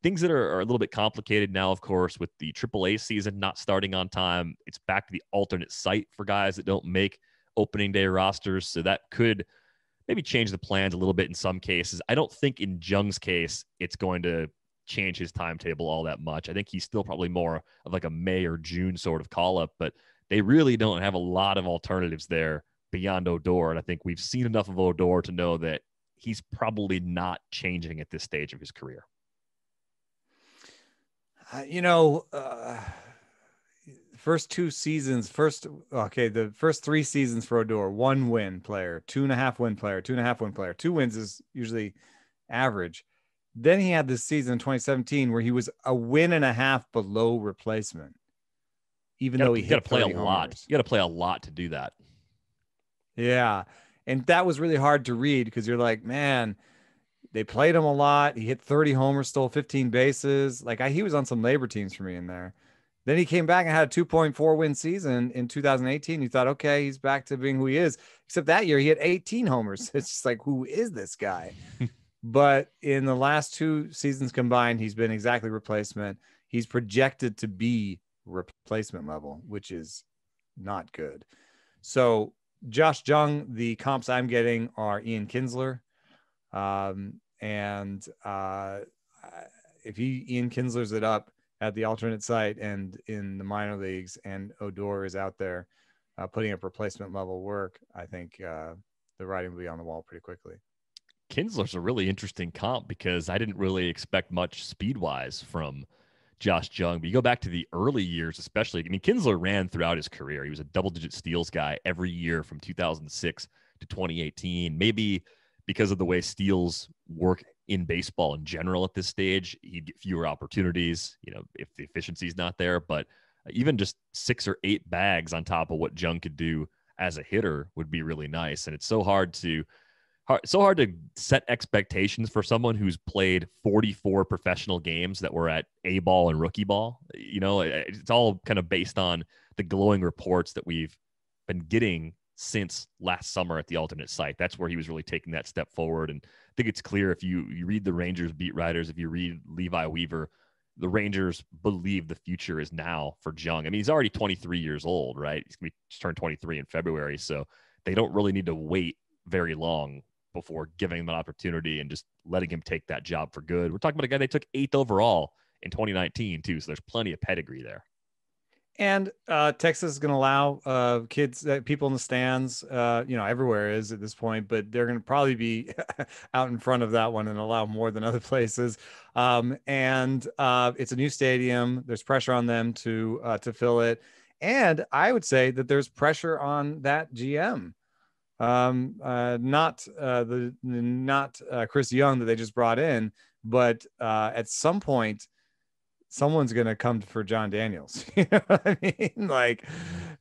Things that are a little bit complicated now, of course, with the AAA season not starting on time. It's back to the alternate site for guys that don't make opening day rosters. So that could maybe change the plans a little bit in some cases. I don't think in Jung's case, it's going to change his timetable all that much. I think he's still probably more of like a May or June sort of call up, but they really don't have a lot of alternatives there beyond Odor. And I think we've seen enough of Odor to know that he's probably not changing at this stage of his career. First 2 seasons, the first 3 seasons for Odor, 1 win player, 2.5 win player, 2.5 win player. 2 wins is usually average. Then he had this season in 2017 where he was a win and a half below replacement, even though he hit 30 homers. You got to play a lot to do that. Yeah. And that was really hard to read because you're like, man, they played him a lot. He hit 30 homers, stole 15 bases. He was on some labor teams for me in there. Then he came back and had a 2.4 win season in 2018. You thought, okay, he's back to being who he is. Except that year he had 18 homers. It's just like, who is this guy? But in the last 2 seasons combined, he's been exactly replacement. He's projected to be replacement level, which is not good. So Josh Jung, the comps I'm getting are Ian Kinsler. If Ian Kinsler's it up at the alternate site and in the minor leagues and Odor is out there, putting up replacement level work, I think the writing will be on the wall pretty quickly. Kinsler's a really interesting comp because I didn't really expect much speed-wise from Josh Jung. But you go back to the early years, especially. I mean, Kinsler ran throughout his career. He was a double-digit steals guy every year from 2006 to 2018. Maybe because of the way steals work in baseball in general at this stage, he'd get fewer opportunities, if the efficiency is not there. But even just 6 or 8 bags on top of what Jung could do as a hitter would be really nice. And it's so hard to set expectations for someone who's played 44 professional games that were at A ball and rookie ball. It's all kind of based on the glowing reports that we've been getting since last summer at the alternate site. That's where he was really taking that step forward. And I think it's clear if you read the Rangers beat writers, if you read Levi Weaver, the Rangers believe the future is now for Jung. I mean, he's already 23 years old, right? He's going to turn 23 in February. So they don't really need to wait very long before giving him an opportunity and just letting him take that job for good. We're talking about a guy they took 8th overall in 2019 too. So there's plenty of pedigree there. And Texas is going to allow kids, people in the stands, everywhere is at this point, but they're going to probably be out in front of that one and allow more than other places. And it's a new stadium. There's pressure on them to fill it. And I would say that there's pressure on that GM. Not Chris Young that they just brought in, but at some point, someone's going to come for John Daniels. You know what I mean? Like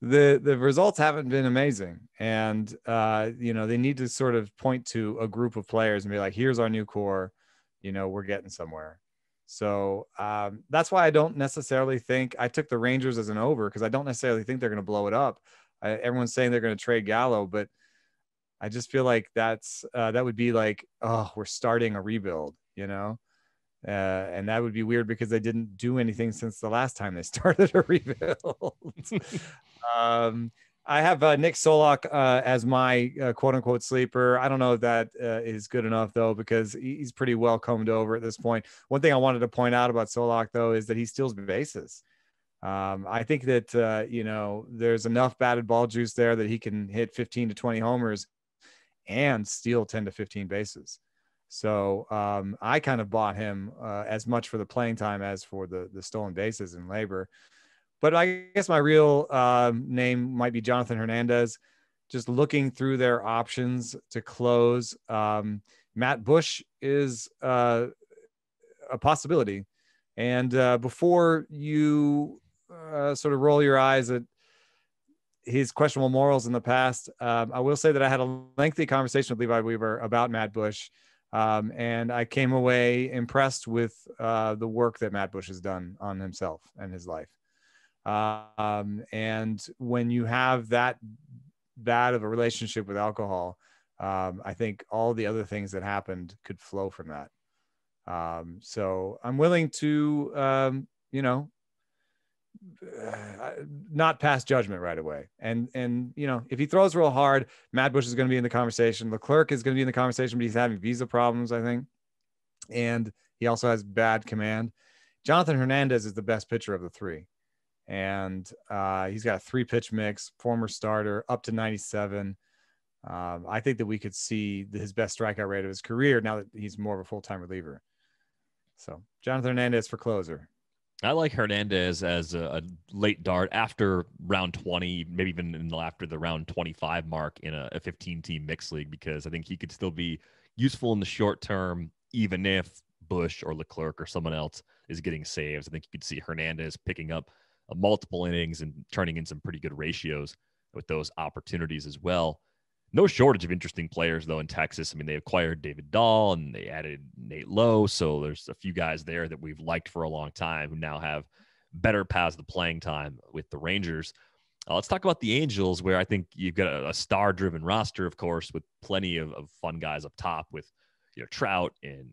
the results haven't been amazing. And, they need to sort of point to a group of players and be like, here's our new core, we're getting somewhere. So that's why I don't necessarily think I took the Rangers as an over, because I don't necessarily think they're going to blow it up. Everyone's saying they're going to trade Gallo, but I just feel like that would be like, oh, we're starting a rebuild, and that would be weird because they didn't do anything since the last time they started a rebuild. I have Nick Solak as my quote unquote sleeper. I don't know if that is good enough though, because he's pretty well combed over at this point. One thing I wanted to point out about Solak though is that he steals bases. I think that, there's enough batted ball juice there that he can hit 15 to 20 homers and steal 10 to 15 bases. So I kind of bought him as much for the playing time as for the stolen bases in LABR. But I guess my real name might be Jonathan Hernandez. Just looking through their options to close, Matt Bush is a possibility. And before you sort of roll your eyes at his questionable morals in the past, I will say that I had a lengthy conversation with Levi Weaver about Matt Bush. And I came away impressed with the work that Matt Bush has done on himself and his life. And when you have that bad of a relationship with alcohol, I think all the other things that happened could flow from that. So I'm willing to, not pass judgment right away. And if he throws real hard, Matt Bush is going to be in the conversation. Leclerc is going to be in the conversation, but he's having visa problems, I think. And he also has bad command. Jonathan Hernandez is the best pitcher of the three. And he's got a 3-pitch mix, former starter, up to 97. I think that we could see his best strikeout rate of his career now that he's more of a full-time reliever. So Jonathan Hernandez for closer. I like Hernandez as a late dart after round 20, maybe even after the round 25 mark in a 15-team mixed league, because I think he could still be useful in the short term, even if Bush or Leclerc or someone else is getting saves. I think you could see Hernandez picking up multiple innings and turning in some pretty good ratios with those opportunities as well. No shortage of interesting players, though, in Texas. I mean, they acquired David Dahl and they added Nate Lowe. So there's a few guys there that we've liked for a long time who now have better paths to playing time with the Rangers. Let's talk about the Angels, where I think you've got a star-driven roster, of course, with plenty of fun guys up top with Trout and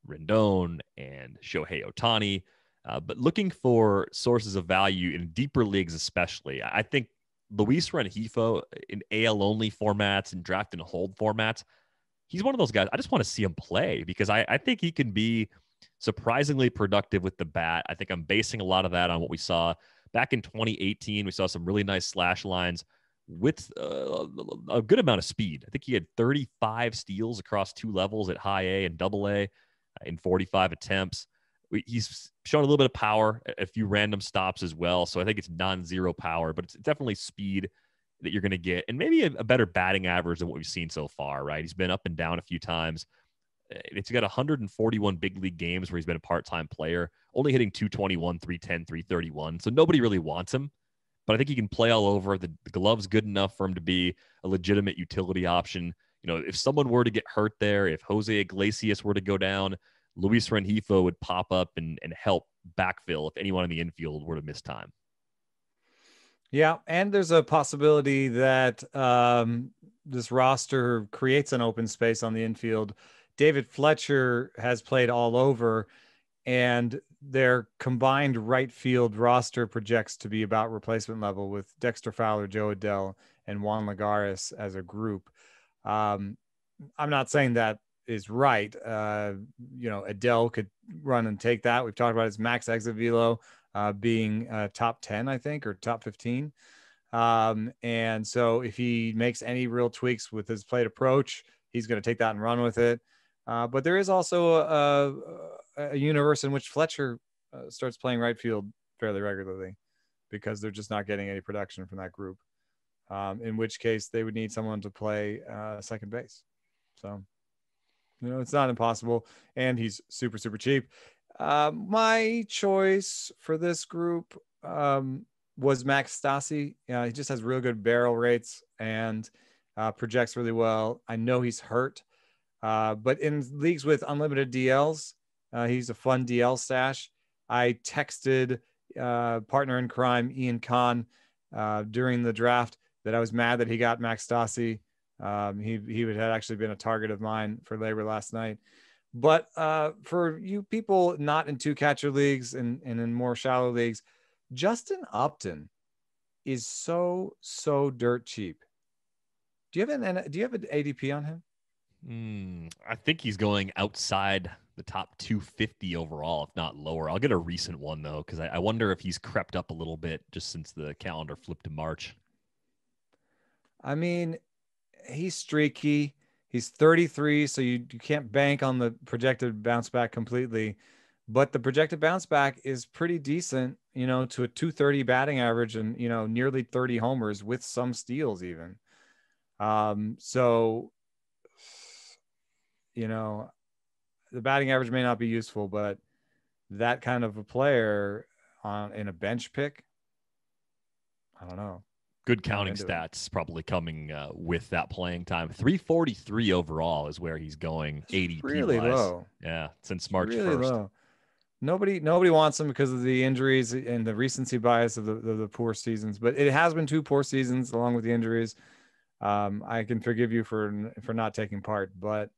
Rendon and Shohei Ohtani. But looking for sources of value in deeper leagues especially, I think Luis Rengifo in AL-only formats and draft and hold formats, he's one of those guys. I just want to see him play because I think he can be surprisingly productive with the bat. I think I'm basing a lot of that on what we saw back in 2018. We saw some really nice slash lines with a good amount of speed. I think he had 35 steals across 2 levels at high A and double A in 45 attempts. He's shown a little bit of power, a few random stops as well. So I think it's non-zero power, but it's definitely speed that you're going to get, and maybe a better batting average than what we've seen so far, right? He's been up and down a few times. It's got 141 big league games where he's been a part-time player, only hitting 221, 310, 331. So nobody really wants him, but I think he can play all over. The glove's good enough for him to be a legitimate utility option. You know, if someone were to get hurt there, if Jose Iglesias were to go down, Luis Rengifo would pop up and help backfill if anyone in the infield were to miss time. Yeah, and there's a possibility that this roster creates an open space on the infield. David Fletcher has played all over, and their combined right field roster projects to be about replacement level with Dexter Fowler, Joe Adell, and Juan Lagares as a group. I'm not saying that is right. Adell could run and take that. We've talked about his max exit velo being top 10, I think, or top 15. And so if he makes any real tweaks with his plate approach, he's going to take that and run with it. But there is also a universe in which Fletcher starts playing right field fairly regularly because they're just not getting any production from that group. In which case they would need someone to play second base. So, it's not impossible, and he's super, super cheap. My choice for this group was Max Stassi. He just has real good barrel rates and projects really well. I know he's hurt, but in leagues with unlimited DLs, he's a fun DL stash. I texted partner in crime Ian Kahn during the draft that I was mad that he got Max Stassi. He had actually been a target of mine for labor last night. But for you people not in 2-catcher leagues and in more shallow leagues, Justin Upton is so dirt cheap. Do you have an ADP on him? I think he's going outside the top 250 overall, if not lower. I'll get a recent one though, because I wonder if he's crept up a little bit just since the calendar flipped to March. I mean, he's streaky. He's 33, so you can't bank on the projected bounce back completely, but the projected bounce back is pretty decent, to a 230 batting average and, nearly 30 homers with some steals even. So, the batting average may not be useful, but that kind of a player in a bench pick, I don't know. Good counting stats probably coming with that playing time. 343 overall is where he's going. ADP really low. Yeah, since March really 1st. Low. Nobody wants him because of the injuries and the recency bias of the poor seasons. But it has been 2 poor seasons along with the injuries. I can forgive you for not taking part, but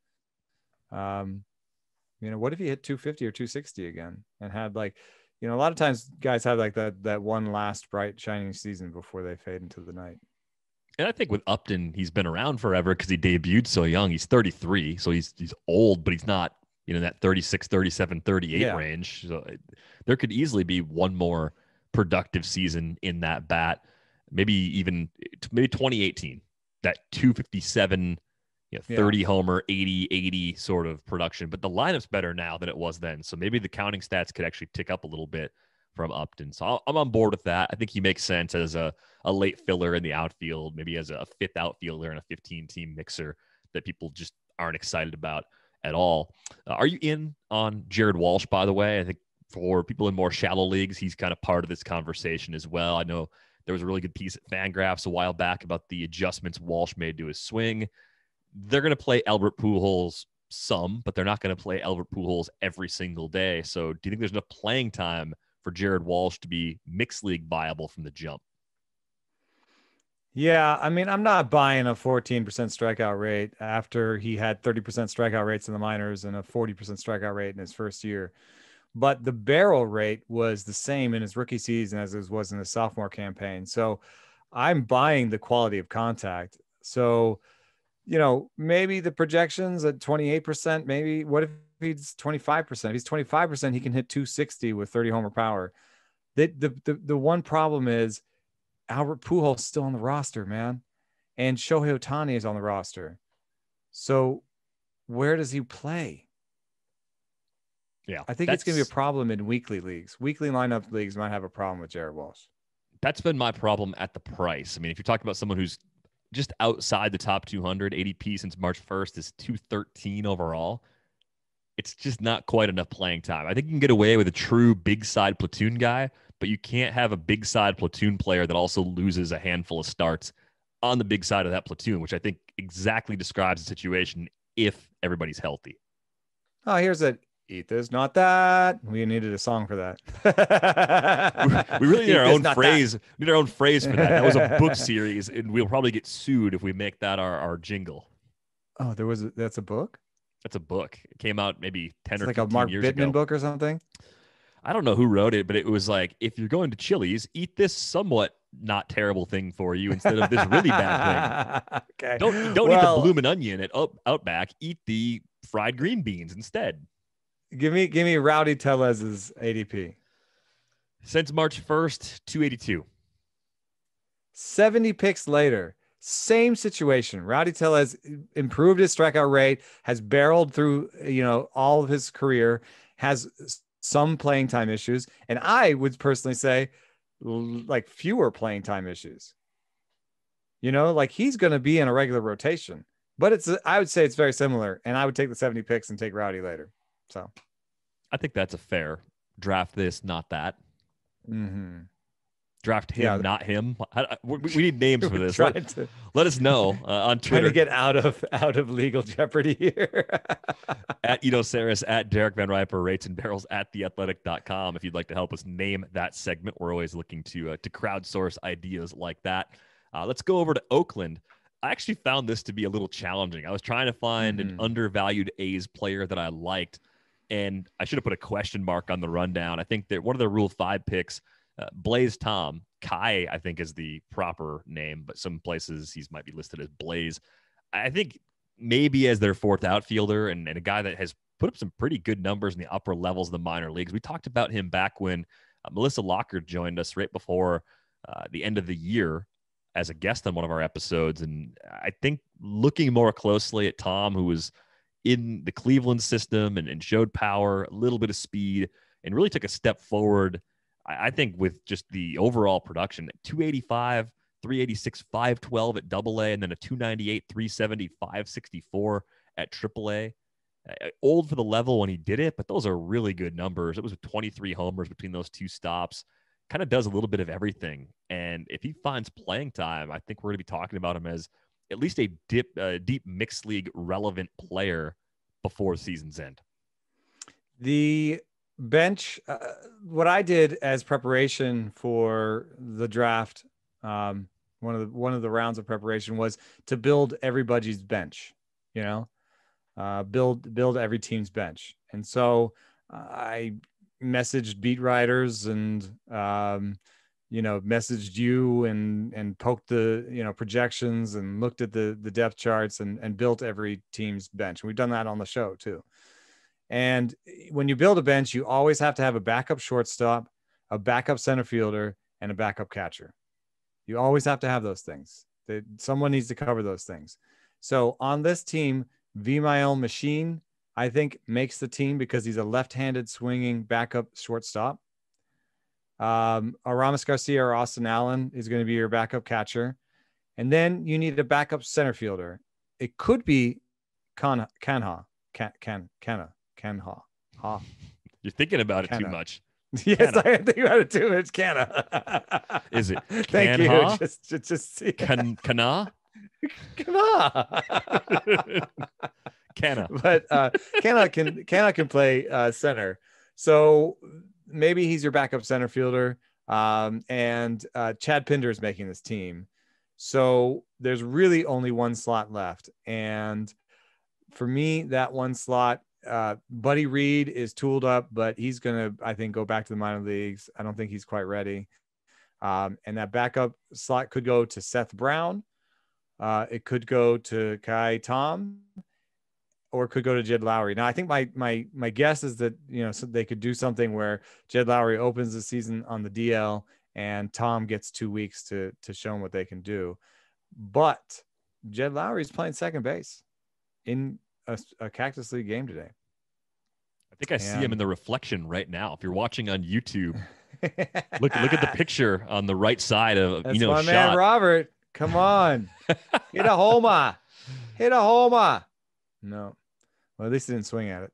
what if he hit 250 or 260 again and had a lot of times guys have that one last bright shining season before they fade into the night. And I think with Upton, he's been around forever because he debuted so young. He's 33, so he's old, but he's not, that 36, 37, 38 range. So there could easily be one more productive season in that bat. Maybe 2018, that 257, 30 homer, 80 sort of production. But the lineup's better now than it was then. So maybe the counting stats could actually tick up a little bit from Upton. So I'm on board with that. I think he makes sense as a late filler in the outfield, maybe as a 5th outfielder in a 15-team mixer that people just aren't excited about at all. Are you in on Jared Walsh, by the way? I think for people in more shallow leagues, he's kind of part of this conversation as well. I know there was a really good piece at Fangraphs a while back about the adjustments Walsh made to his swing. They're going to play Albert Pujols some, but they're not going to play Albert Pujols every single day. So do you think there's enough playing time for Jared Walsh to be mixed league viable from the jump? Yeah, I mean, I'm not buying a 14% strikeout rate after he had 30% strikeout rates in the minors and a 40% strikeout rate in his first year. But the barrel rate was the same in his rookie season as it was in the sophomore campaign. So I'm buying the quality of contact. So, maybe the projections at 28%, maybe what if he's 25%? If he's 25%, he can hit 260 with 30 homer power. The one problem is Albert Pujols is still on the roster, man. And Shohei Ohtani is on the roster. So where does he play? Yeah. I think it's going to be a problem in weekly leagues. Weekly lineup leagues might have a problem with Jared Walsh. That's been my problem at the price. I mean, if you're talking about someone who's just outside the top 200, ADP since March 1st is 213 overall, it's just not quite enough playing time. I think you can get away with a true big side platoon guy, but you can't have a big side platoon player that also loses a handful of starts on the big side of that platoon, which I think exactly describes the situation if everybody's healthy. Oh, here's a eat this, not that. We needed a song for that. We really need our own phrase. We need our own phrase for that. That was a book series, and we'll probably get sued if we make that our jingle. Oh, that's a book? That's a book. It came out maybe 10 or 15 like a Mark years Bittman ago. book or something? I don't know who wrote it, but it was like, if you're going to Chili's, eat this somewhat not terrible thing for you instead of this really bad thing. Okay. Don't eat the bloomin' onion at Outback. Eat the fried green beans instead. Give me Rowdy Tellez's ADP. Since March 1st, 282. 70 picks later. Same situation. Rowdy Tellez improved his strikeout rate, has barreled through, all of his career, has some playing time issues. And I would personally say like fewer playing time issues. Like he's going to be in a regular rotation, but I would say it's very similar. And I would take the 70 picks and take Rowdy later. So I think that's a fair draft this, not that. Mm-hmm. Draft him, not him. We need names for this. Let us know on Twitter. Trying to get out of legal jeopardy here. At Eno Saris, at Derek Van Riper, Rates and Barrels, at theathletic.com. If you'd like to help us name that segment, we're always looking to crowdsource ideas like that. Let's go over to Oakland. I actually found this to be a little challenging. I was trying to find an undervalued A's player that I liked, and I should have put a question mark on the rundown. I think that one of the Rule 5 picks, Blaze Tom, Kai, I think is the proper name, but some places he might be listed as Blaze. I think maybe as their fourth outfielder and a guy that has put up some pretty good numbers in the upper levels of the minor leagues. We talked about him back when Melissa Lockard joined us right before the end of the year as a guest on one of our episodes. And I think looking more closely at Tom, who was in the Cleveland system and showed power, a little bit of speed, and really took a step forward, I think with just the overall production, 285, 386, 512 at AA, and then a 298, 370, 564 at AAA. Old for the level when he did it, but those are really good numbers. It was 23 homers between those two stops. Kind of does a little bit of everything. And if he finds playing time, I think we're going to be talking about him as at least a deep mixed league relevant player before season's end. The bench, what I did as preparation for the draft, one of the rounds of preparation was to build everybody's bench, build every team's bench. And so I messaged beat writers and messaged you and poked the projections and looked at the depth charts and built every team's bench. And we've done that on the show too. And when you build a bench, you always have to have a backup shortstop, a backup center fielder, and a backup catcher. You always have to have those things. Someone needs to cover those things. So on this team, Vimael Machine, I think, makes the team because he's a left-handed swinging backup shortstop. Aramis Garcia or Austin Allen is going to be your backup catcher. And then you need a backup center fielder. It could be Kanha. You're thinking about it too much. Yes, I am thinking about it too. It's Kanha. Is it? Thank you. Just see. Kanha? Kanha. Kanha. But Kanha can play center. So maybe he's your backup center fielder. And Chad Pinder is making this team. So there's really only one slot left. And for me, that one slot, Buddy Reed is tooled up, but he's going to, I think, go back to the minor leagues. I don't think he's quite ready. And that backup slot could go to Seth Brown. It could go to Kai Tom, or it could go to Jed Lowry. Now, I think my guess is that, so they could do something where Jed Lowry opens the season on the DL and Tom gets 2 weeks to show them what they can do. But Jed Lowry's playing second base in a Cactus League game today. I think I see him in the reflection right now. If you're watching on YouTube, look at the picture on the right side of That's Eno's my shot. man Robert. Come on, hit a homer, hit a homer. No, well, at least he didn't swing at it.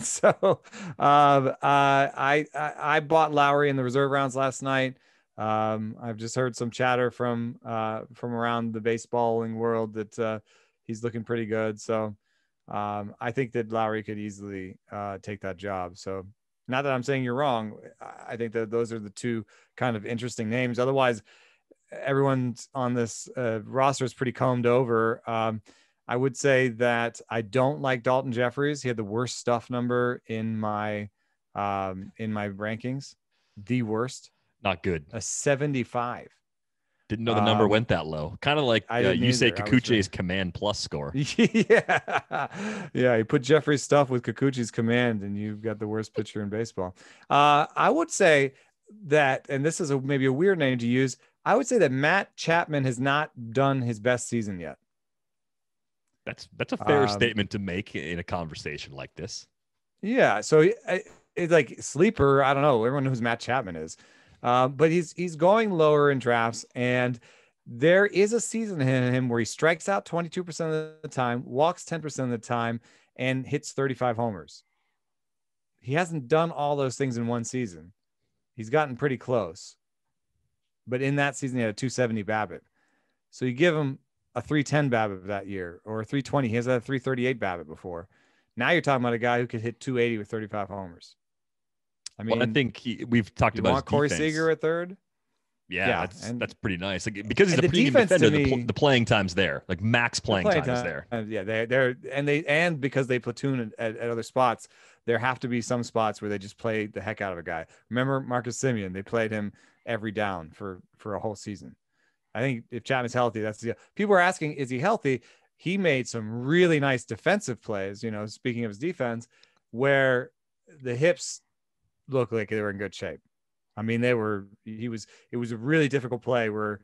So I bought Lowry in the reserve rounds last night. I've just heard some chatter from around the baseballing world that he's looking pretty good. So I think that Lowry could easily take that job. So not that I'm saying you're wrong. I think that those are the two kind of interesting names. Otherwise, everyone's on this roster is pretty combed over. I would say that I don't like Dalton Jeffries. He had the worst stuff number in my rankings. The worst. Not good. A 75. Didn't know the number went that low. Kind of like you say Kikuchi's command plus score. Yeah. You put Jeffrey's stuff with Kikuchi's command, and you've got the worst pitcher in baseball. I would say that, and this is maybe a weird name to use. I would say that Matt Chapman has not done his best season yet. That's a fair statement to make in a conversation like this. Yeah. So it's like sleeper. I don't know. Everyone knows who Matt Chapman is. But he's going lower in drafts, and there is a season in him where he strikes out 22% of the time, walks 10% of the time, and hits 35 homers. He hasn't done all those things in one season. He's gotten pretty close. But in that season, he had a 270 BABIP. So you give him a 310 BABIP that year, or a 320. He has a 338 BABIP before. Now you're talking about a guy who could hit 280 with 35 homers. I mean, I think we've talked about his Corey defense. Seager at third. Yeah, that's pretty nice. Like, because he's a premium defender, the playing time's there. Like max playing time is there. Yeah, they're because they platoon at other spots. There have to be some spots where they just play the heck out of a guy. Remember Marcus Semien? They played him every down for a whole season. I think if Chapman's healthy, that's the people are asking, is he healthy? He made some really nice defensive plays. Speaking of his defense, where the hips look like they were in good shape. I mean, it was a really difficult play where,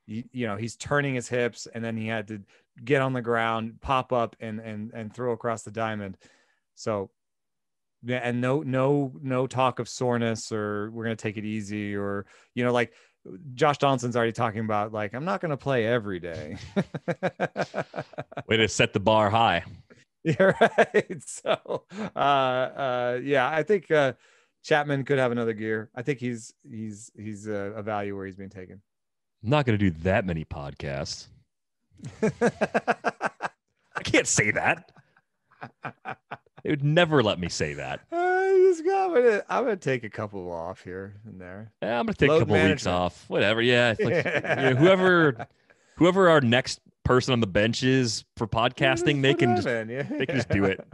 he's turning his hips and then he had to get on the ground, pop up and throw across the diamond. So, yeah. And no talk of soreness or we're going to take it easy or, like Josh Donaldson's already talking about, like, I'm not going to play every day. Way to set the bar high. Yeah. Right. So, I think, Chapman could have another gear. I think he's a value where he's being taken. I'm not going to do that many podcasts. I can't say that. They would never let me say that. I'm gonna take a couple off here and there. Yeah, I'm gonna take a couple weeks off. Whatever. Yeah, it's like, whoever our next person on the bench is for podcasting, they can just do it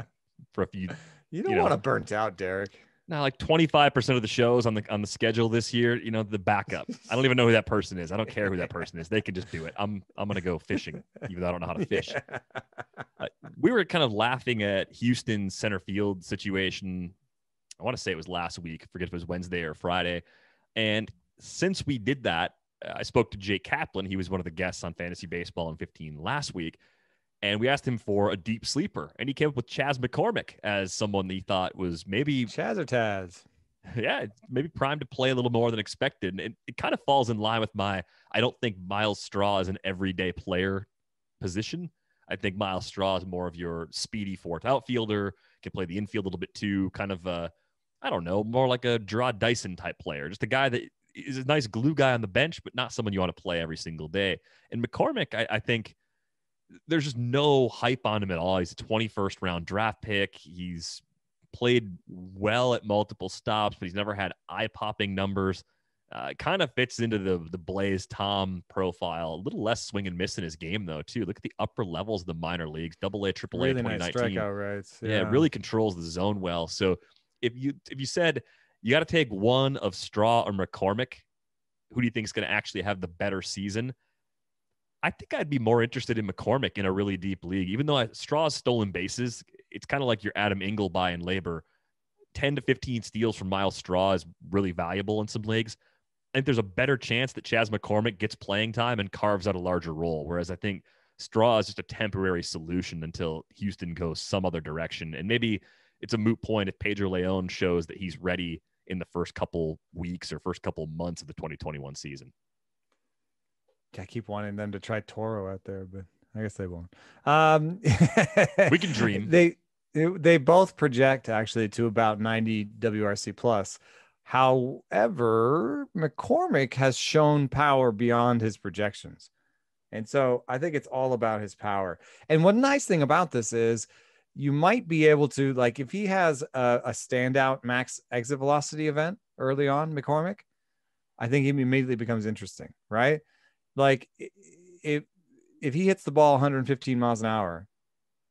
for a few. You don't want to burnt out, Derek. Now, like 25% of the shows on the schedule this year, the backup. I don't even know who that person is. I don't care who that person is. They can just do it. I'm gonna go fishing, even though I don't know how to fish. We were kind of laughing at Houston's center field situation. I want to say it was last week. I forget if it was Wednesday or Friday. And since we did that, I spoke to Jake Kaplan. He was one of the guests on Fantasy Baseball in 15 last week. And we asked him for a deep sleeper. And he came up with Chas McCormick as someone that he thought was maybe... Chaz or Taz? Yeah, maybe primed to play a little more than expected. And it kind of falls in line with I don't think Myles Straw is an everyday player position. I think Myles Straw is more of your speedy fourth outfielder, can play the infield a little bit too, kind of, I don't know, more like a Gerard Dyson type player. Just a guy that is a nice glue guy on the bench, but not someone you want to play every single day. And McCormick, I think there's just no hype on him at all. He's a 21st round draft pick. He's played well at multiple stops, but he's never had eye-popping numbers. Kind of fits into the Blaze Tom profile. A little less swing and miss in his game, though, too. Look at the upper levels of the minor leagues, AA, AAA, really 2019. Nice strikeout rates. Yeah, really controls the zone well. So if you said you got to take one of Straw or McCormick, who do you think is going to actually have the better season? I think I'd be more interested in McCormick in a really deep league. Even though Straw's stolen bases, it's kind of like your Adam Engelby in LABR. 10 to 15 steals from Myles Straw is really valuable in some leagues. I think there's a better chance that Chas McCormick gets playing time and carves out a larger role. Whereas I think Straw is just a temporary solution until Houston goes some other direction. And maybe it's a moot point if Pedro Leon shows that he's ready in the first couple weeks or first couple months of the 2021 season. I keep wanting them to try Toro out there, but I guess they won't. We can dream. They both project actually to about 90 WRC plus. However, McCormick has shown power beyond his projections. And so I think it's all about his power. And one nice thing about this is you might be able to, like, if he has a standout max exit velocity event early on, McCormick, I think he immediately becomes interesting, right? Like if he hits the ball 115 miles an hour,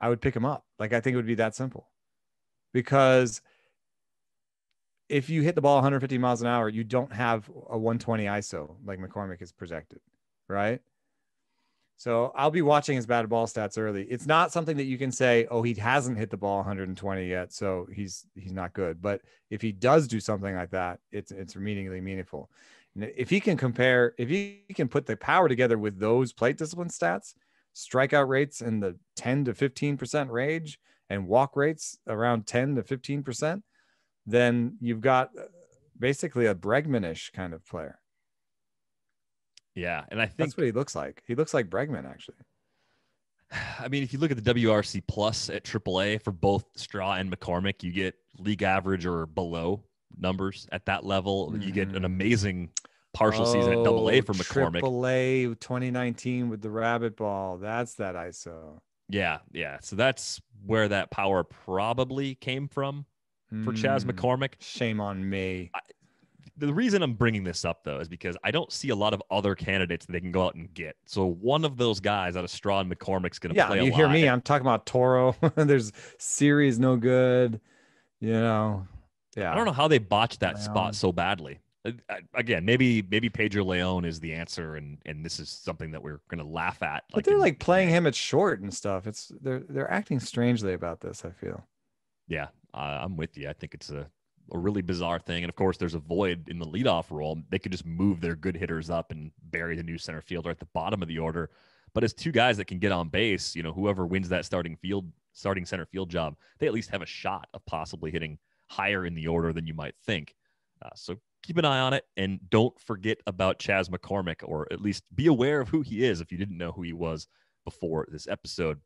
I would pick him up. Like, I think it would be that simple, because if you hit the ball 150 miles an hour, you don't have a 120 ISO like McCormick is projected, right? So I'll be watching his batted ball stats early. It's not something that you can say, oh, he hasn't hit the ball 120 yet, so he's not good. But if he does do something like that, it's immediately meaningful. And if he can put the power together with those plate discipline stats, strikeout rates in the 10 to 15% range and walk rates around 10 to 15%, then you've got basically a Bregman-ish kind of player. Yeah, and I think that's what he looks like. He looks like Bregman, actually. I mean, if you look at the WRC plus at AAA for both Straw and McCormick, you get league average or below numbers at that level. You get an amazing partial season at AA for McCormick. AAA 2019 with the rabbit ball. That's that ISO. Yeah. So that's where that power probably came from for Chas McCormick. Shame on me. The reason I'm bringing this up, though, is because I don't see a lot of other candidates that they can go out and get. So one of those guys out of Straw and McCormick's going to play a lot. You hear me. I'm talking about Toro. There's series no good. Yeah. I don't know how they botched that spot so badly. Again, maybe Pedro Leon is the answer, and this is something that we're going to laugh at. But they're like playing him at short and stuff. They're acting strangely about this, I feel. Yeah, I'm with you. I think it's a really bizarre thing. And of course, there's a void in the leadoff role. They could just move their good hitters up and bury the new center fielder at the bottom of the order. But as two guys that can get on base, whoever wins that starting center field job, they at least have a shot of possibly hitting higher in the order than you might think. So keep an eye on it, and don't forget about Chas McCormick, or at least be aware of who he is if you didn't know who he was before this episode.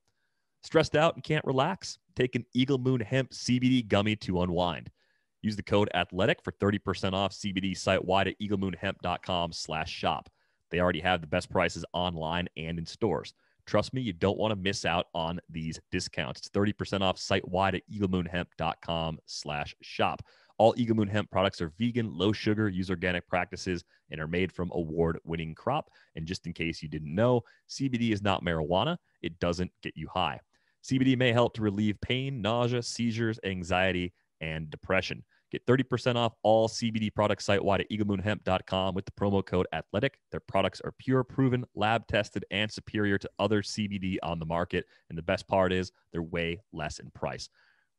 Stressed out and can't relax? Take an Eagle Moon Hemp CBD gummy to unwind. Use the code ATHLETIC for 30% off CBD site-wide at eaglemoonhemp.com/shop. They already have the best prices online and in stores. Trust me, you don't want to miss out on these discounts. It's 30% off site-wide at eaglemoonhemp.com/shop. All Eagle Moon Hemp products are vegan, low sugar, use organic practices, and are made from award-winning crop. And just in case you didn't know, CBD is not marijuana. It doesn't get you high. CBD may help to relieve pain, nausea, seizures, anxiety, and depression. Get 30% off all CBD products site-wide at eaglemoonhemp.com with the promo code ATHLETIC. Their products are pure, proven, lab-tested, and superior to other CBD on the market. And the best part is they're way less in price.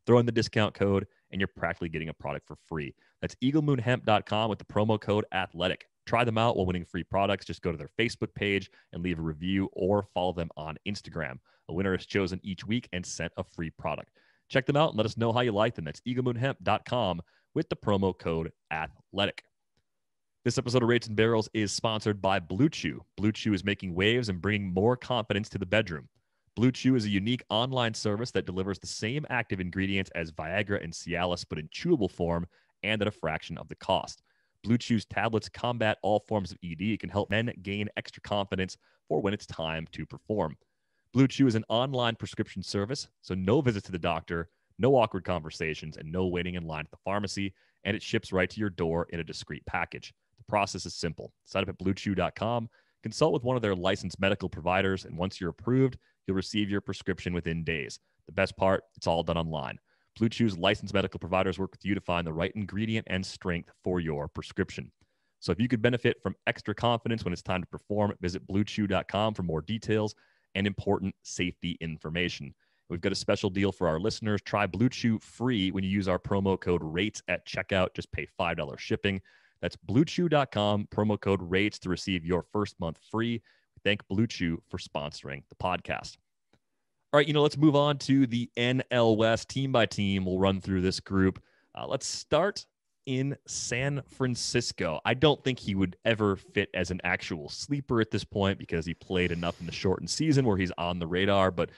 Throw in the discount code, and you're practically getting a product for free. That's eaglemoonhemp.com with the promo code ATHLETIC. Try them out while winning free products. Just go to their Facebook page and leave a review, or follow them on Instagram. A winner is chosen each week and sent a free product. Check them out and let us know how you like them. That's eaglemoonhemp.com with the promo code ATHLETIC. This episode of Rates and Barrels is sponsored by Blue Chew. Blue Chew is making waves and bringing more confidence to the bedroom. Blue Chew is a unique online service that delivers the same active ingredients as Viagra and Cialis, but in chewable form and at a fraction of the cost. Blue Chew's tablets combat all forms of ED. It can help men gain extra confidence for when it's time to perform. Blue Chew is an online prescription service, so no visits to the doctor, no awkward conversations, and no waiting in line at the pharmacy, and it ships right to your door in a discreet package. The process is simple. Sign up at bluechew.com, consult with one of their licensed medical providers, and once you're approved, you'll receive your prescription within days. The best part, it's all done online. Blue Chew's licensed medical providers work with you to find the right ingredient and strength for your prescription. So if you could benefit from extra confidence when it's time to perform, visit bluechew.com for more details and important safety information. We've got a special deal for our listeners. Try Blue Chew free when you use our promo code RATES at checkout. Just pay $5 shipping. That's bluechew.com, promo code RATES to receive your first month free. Thank Blue Chew for sponsoring the podcast. All right, let's move on to the NL West. Team by team, we'll run through this group. Let's start in San Francisco. I don't think he would ever fit as an actual sleeper at this point because he played enough in the shortened season where he's on the radar, but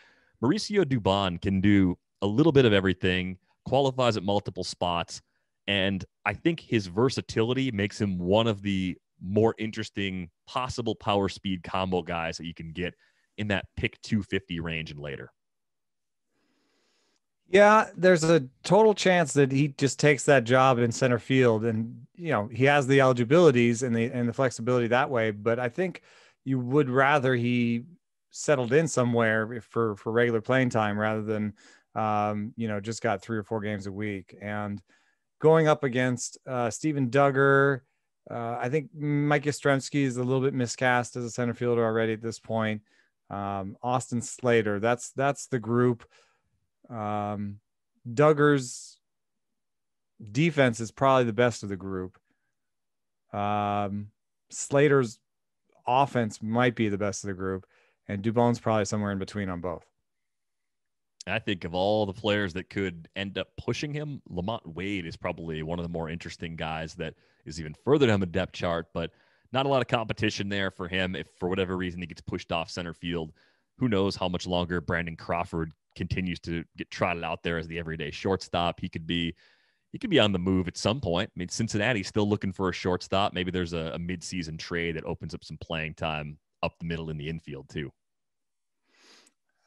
Mauricio Dubón can do a little bit of everything, qualifies at multiple spots, and I think his versatility makes him one of the more interesting possible power speed combo guys that you can get in that pick 250 range and later. Yeah, there's a total chance that he just takes that job in center field, and he has the eligibilities and the flexibility that way. But I think you would rather he settled in somewhere for regular playing time rather than just got 3 or 4 games a week. And going up against Steven Duggar, I think Mike Yastrzemski is a little bit miscast as a center fielder already at this point. Austin Slater, that's the group. Duggar's defense is probably the best of the group. Slater's offense might be the best of the group, and Dubon's probably somewhere in between on both. I think of all the players that could end up pushing him, Lamont Wade is probably one of the more interesting guys that is even further down the depth chart, but not a lot of competition there for him. If for whatever reason he gets pushed off center field, who knows how much longer Brandon Crawford continues to get trotted out there as the everyday shortstop. He could be on the move at some point. I mean, Cincinnati's still looking for a shortstop. Maybe there's a mid-season trade that opens up some playing time up the middle in the infield too.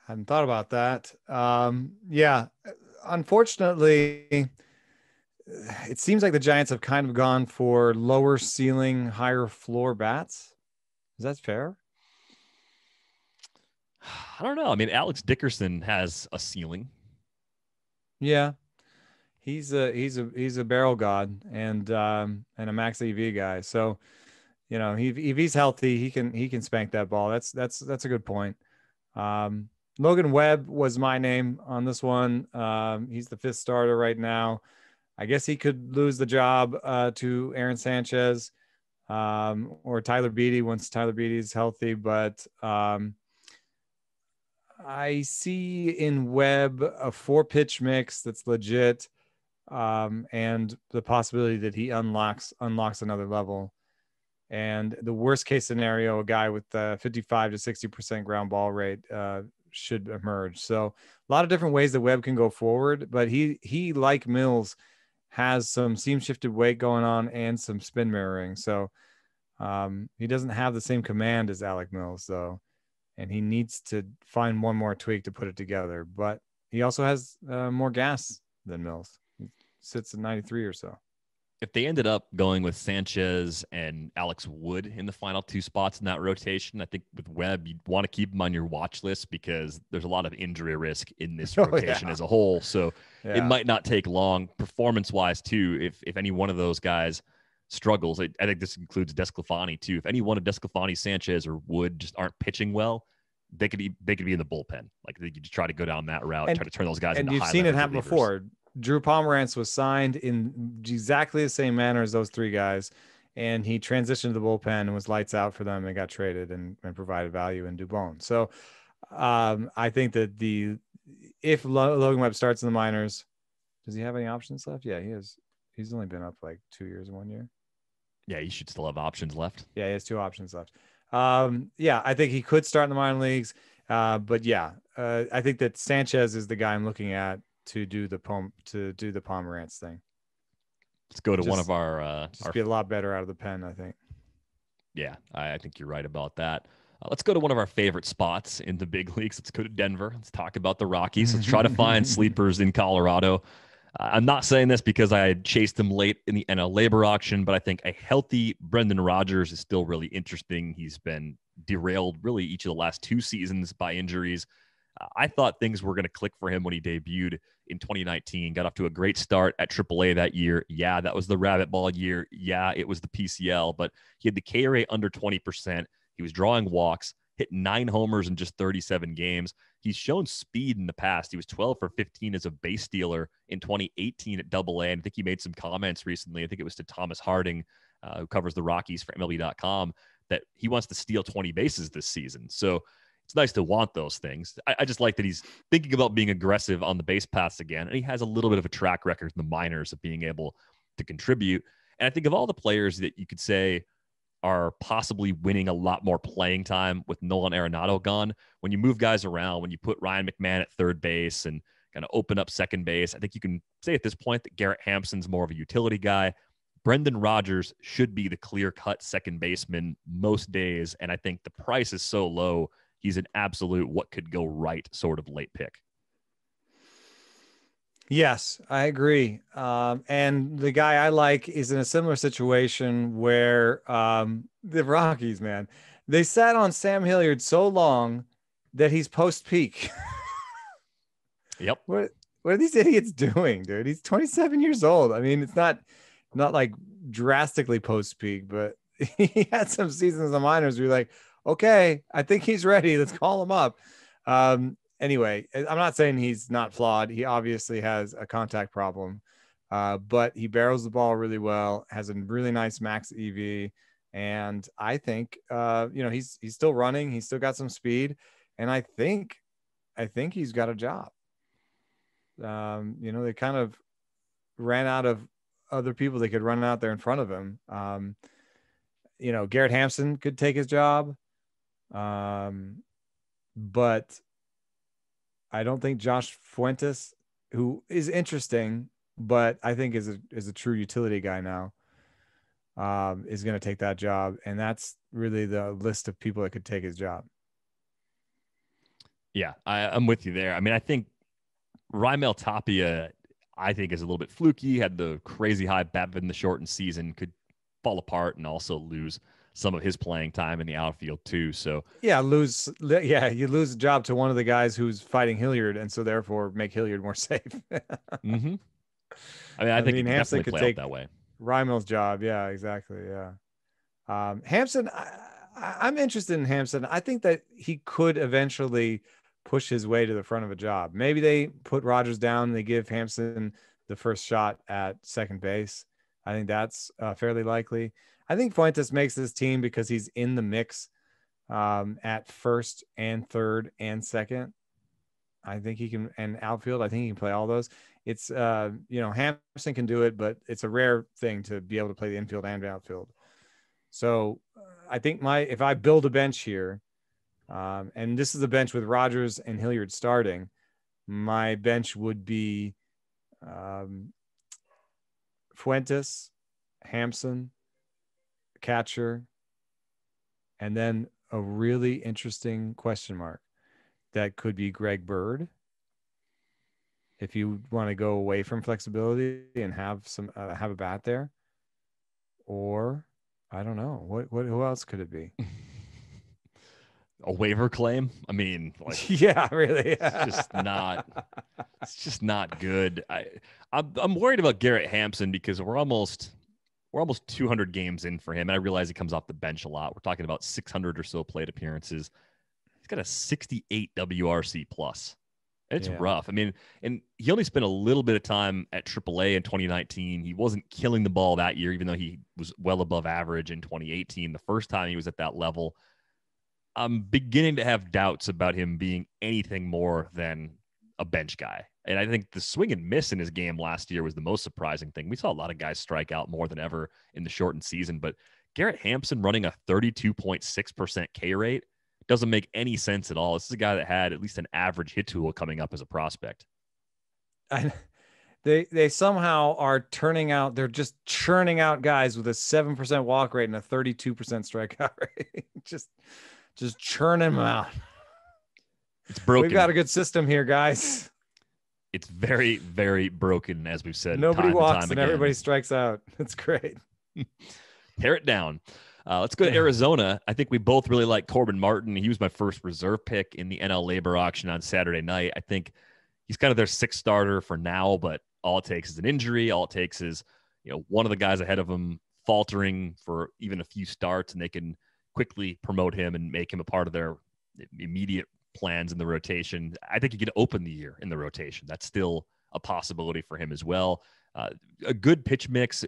Hadn't thought about that. Yeah, unfortunately, it seems like the Giants have kind of gone for lower ceiling, higher floor bats. Is that fair? I don't know. I mean, Alex Dickerson has a ceiling. Yeah, he's a barrel god and a max EV guy. So, if he's healthy, he can spank that ball. That's a good point. Logan Webb was my name on this one. He's the 5th starter right now. I guess he could lose the job to Aaron Sanchez or Tyler Beede once Tyler Beede is healthy. But I see in Webb a 4-pitch mix that's legit, and the possibility that he unlocks another level. And the worst case scenario, a guy with 55 to 60% ground ball rate should emerge. So a lot of different ways that Webb can go forward, but he like Mills has some seam shifted weight going on and some spin mirroring. So he doesn't have the same command as Alec Mills though. And he needs to find one more tweak to put it together, but he also has more gas than Mills. He sits at 93 or so. If they ended up going with Sanchez and Alex Wood in the final 2 spots in that rotation, I think with Webb, you'd want to keep him on your watch list because there's a lot of injury risk in this rotation as a whole. So it might not take long performance-wise too. If any one of those guys struggles, I think this includes Desclafani too. If any one of Desclafani, Sanchez, or Wood just aren't pitching well, they could be in the bullpen. Like they could just try to go down that route, try to turn those guys into high leverage relievers. And you've seen it happen before. Drew Pomerantz was signed in exactly the same manner as those 3 guys, and he transitioned to the bullpen and was lights out for them and got traded and provided value in Dubón. So I think that if Logan Webb starts in the minors, does he have any options left? Yeah, he has. He's only been up like 2 years and 1 year. Yeah, you should still have options left. Yeah, he has 2 options left. Yeah, I think he could start in the minor leagues. But yeah, I think that Sanchez is the guy I'm looking at to do the Pomerantz thing. Let's go to one of our be a lot better out of the pen, I think. Yeah, I think you're right about that. Let's go to one of our favorite spots in the big leagues. Let's go to Denver. Let's talk about the Rockies. Let's try to find sleepers in Colorado. I'm not saying this because I chased him late in the NL LABR auction, but I think a healthy Brendan Rodgers is still really interesting. He's been derailed really each of the last 2 seasons by injuries. I thought things were going to click for him when he debuted in 2019, got off to a great start at AAA that year. Yeah, that was the rabbit ball year. Yeah, it was the PCL, but he had the K rate under 20%. He was drawing walks. hit 9 homers in just 37 games. He's shown speed in the past. He was 12 for 15 as a base stealer in 2018 at Double-A. And I think he made some comments recently. I think it was to Thomas Harding, who covers the Rockies for MLB.com, that he wants to steal 20 bases this season. So it's nice to want those things. I just like that he's thinking about being aggressive on the base paths again. And he has a little bit of a track record in the minors of being able to contribute. And I think of all the players that you could say are possibly winning a lot more playing time with Nolan Arenado gone, when you move guys around, when you put Ryan McMahon at third base and kind of open up second base, I think you can say at this point that Garrett Hampson's more of a utility guy. Brendan Rodgers should be the clear-cut second baseman most days, and I think the price is so low, he's an absolute what could go right sort of late pick. Yes, I agree. And the guy I like is in a similar situation where the Rockies, man, they sat on Sam Hilliard so long that he's post-peak. Yep. What are these idiots doing, dude? He's 27 years old. I mean, it's not like drastically post-peak, but he had some seasons in the minors where you're like, okay, I think he's ready. Let's call him up. Anyway, I'm not saying he's not flawed. He obviously has a contact problem, but he barrels the ball really well, has a really nice max EV. And I think, he's still running. He's still got some speed. And I think he's got a job. They kind of ran out of other people they could run out there in front of him. Garrett Hampson could take his job. But I don't think Josh Fuentes, who is interesting, but I think is a true utility guy now, is going to take that job. And that's really the list of people that could take his job. Yeah, I'm with you there. I mean, I think Raimel Tapia, I think, is a little bit fluky, had the crazy high BABIP in the shortened season, could fall apart and also lose some of his playing time in the outfield too. So you lose a job to one of the guys who's fighting Hilliard, and so therefore make Hilliard more safe. Mm-hmm. I mean, I think it Hampson definitely could play take out that way. Raimel's job. Yeah, exactly. Yeah. Hampson, I'm interested in Hampson. I think that he could eventually push his way to the front of a job. Maybe they put Rodgers down and they give Hampson the first shot at second base. I think that's fairly likely. I think Fuentes makes this team because he's in the mix at first and third and second. I think he can, and outfield, I think he can play all those. It's, Hampson can do it, but it's a rare thing to be able to play the infield and outfield. So I think if I build a bench here, and this is a bench with Rodgers and Hilliard starting, my bench would be Fuentes, Hampson, catcher, and then a really interesting question mark that could be Greg Bird. If you want to go away from flexibility and have a bat there, or I don't know who else could it be? A waiver claim? I mean, yeah, really. It's just not good. I'm worried about Garrett Hampson because we're almost 200 games in for him. And I realize he comes off the bench a lot. We're talking about 600 or so plate appearances. He's got a 68 WRC plus. It's rough. I mean, and he only spent a little bit of time at AAA in 2019. He wasn't killing the ball that year, even though he was well above average in 2018. The first time he was at that level, I'm beginning to have doubts about him being anything more than a bench guy. And I think the swing and miss in his game last year was the most surprising thing. We saw a lot of guys strike out more than ever in the shortened season, but Garrett Hampson running a 32.6% K rate doesn't make any sense at all. This is a guy that had at least an average hit tool coming up as a prospect. They somehow are turning out, they're just churning out guys with a 7% walk rate and a 32% strikeout rate. just churn them out. It's broken. We've got a good system here, guys. It's very, very broken, as we've said. Nobody walks and again. Everybody strikes out. It's great. Tear it down. Let's go to Arizona. I think we both really like Corbin Martin. He was my first reserve pick in the NL LABR auction on Saturday night. I think he's kind of their sixth starter for now, but all it takes is an injury. All it takes is, one of the guys ahead of him faltering for even a few starts, and they can quickly promote him and make him a part of their immediate plans in the rotation. I think he could open the year in the rotation. That's still a possibility for him as well. A good pitch mix,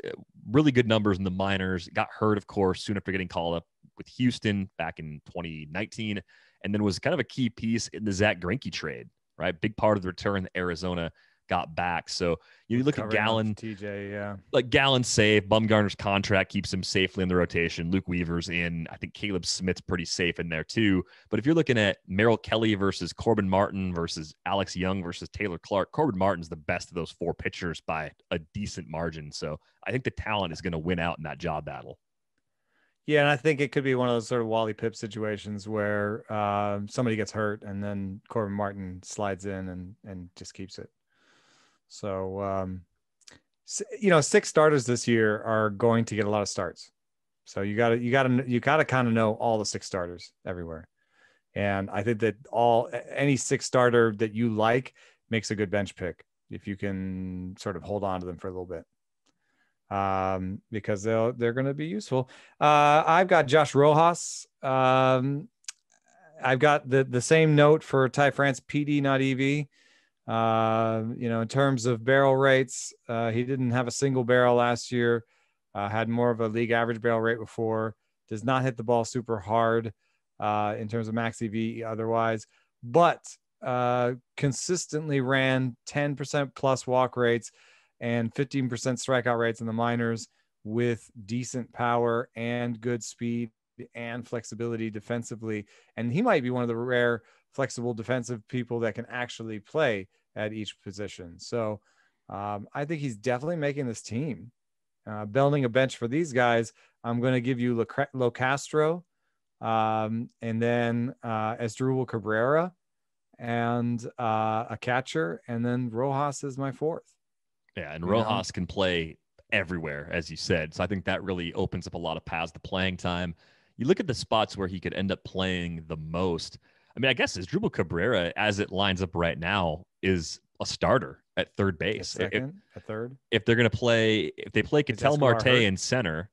really good numbers in the minors. Got hurt, of course, soon after getting called up with Houston back in 2019, and then was kind of a key piece in the Zack Greinke trade, right? Big part of the return that Arizona got back. So you look at Gallen, TJ, yeah, like Gallen's safe. Bumgarner's contract keeps him safely in the rotation. Luke Weaver's in. I think Caleb Smith's pretty safe in there too. But if you're looking at Merrill Kelly versus Corbin Martin versus Alex Young versus Taylor Clark, Corbin Martin's the best of those four pitchers by a decent margin. So I think the talent is going to win out in that job battle. Yeah, and I think it could be one of those sort of Wally Pipp situations where somebody gets hurt and then Corbin Martin slides in and just keeps it. So, 6 starters this year are going to get a lot of starts. So you gotta kind of know all the 6 starters everywhere. And I think that any 6 starter that you like makes a good bench pick if you can sort of hold on to them for a little bit. Because they're going to be useful. I've got Josh Rojas. I've got the same note for Ty France, PD, not EV. In terms of barrel rates, he didn't have a single barrel last year, had more of a league average barrel rate before, does not hit the ball super hard, in terms of max EV otherwise, but, consistently ran 10% plus walk rates and 15% strikeout rates in the minors with decent power and good speed and flexibility defensively. And he might be one of the rare flexible defensive people that can actually play at each position. So I think he's definitely making this team. Building a bench for these guys, I'm going to give you Lo Castro, and then Asdrubal Cabrera, and a catcher, and then Rojas is my 4th. Yeah, and Rojas can play everywhere, as you said. So I think that really opens up a lot of paths to playing time. You look at the spots where he could end up playing the most. I mean, I guess Asdrubal Cabrera, as it lines up right now, is a starter at third base. At third. If they're going to play, if they play Ketel Marte in center,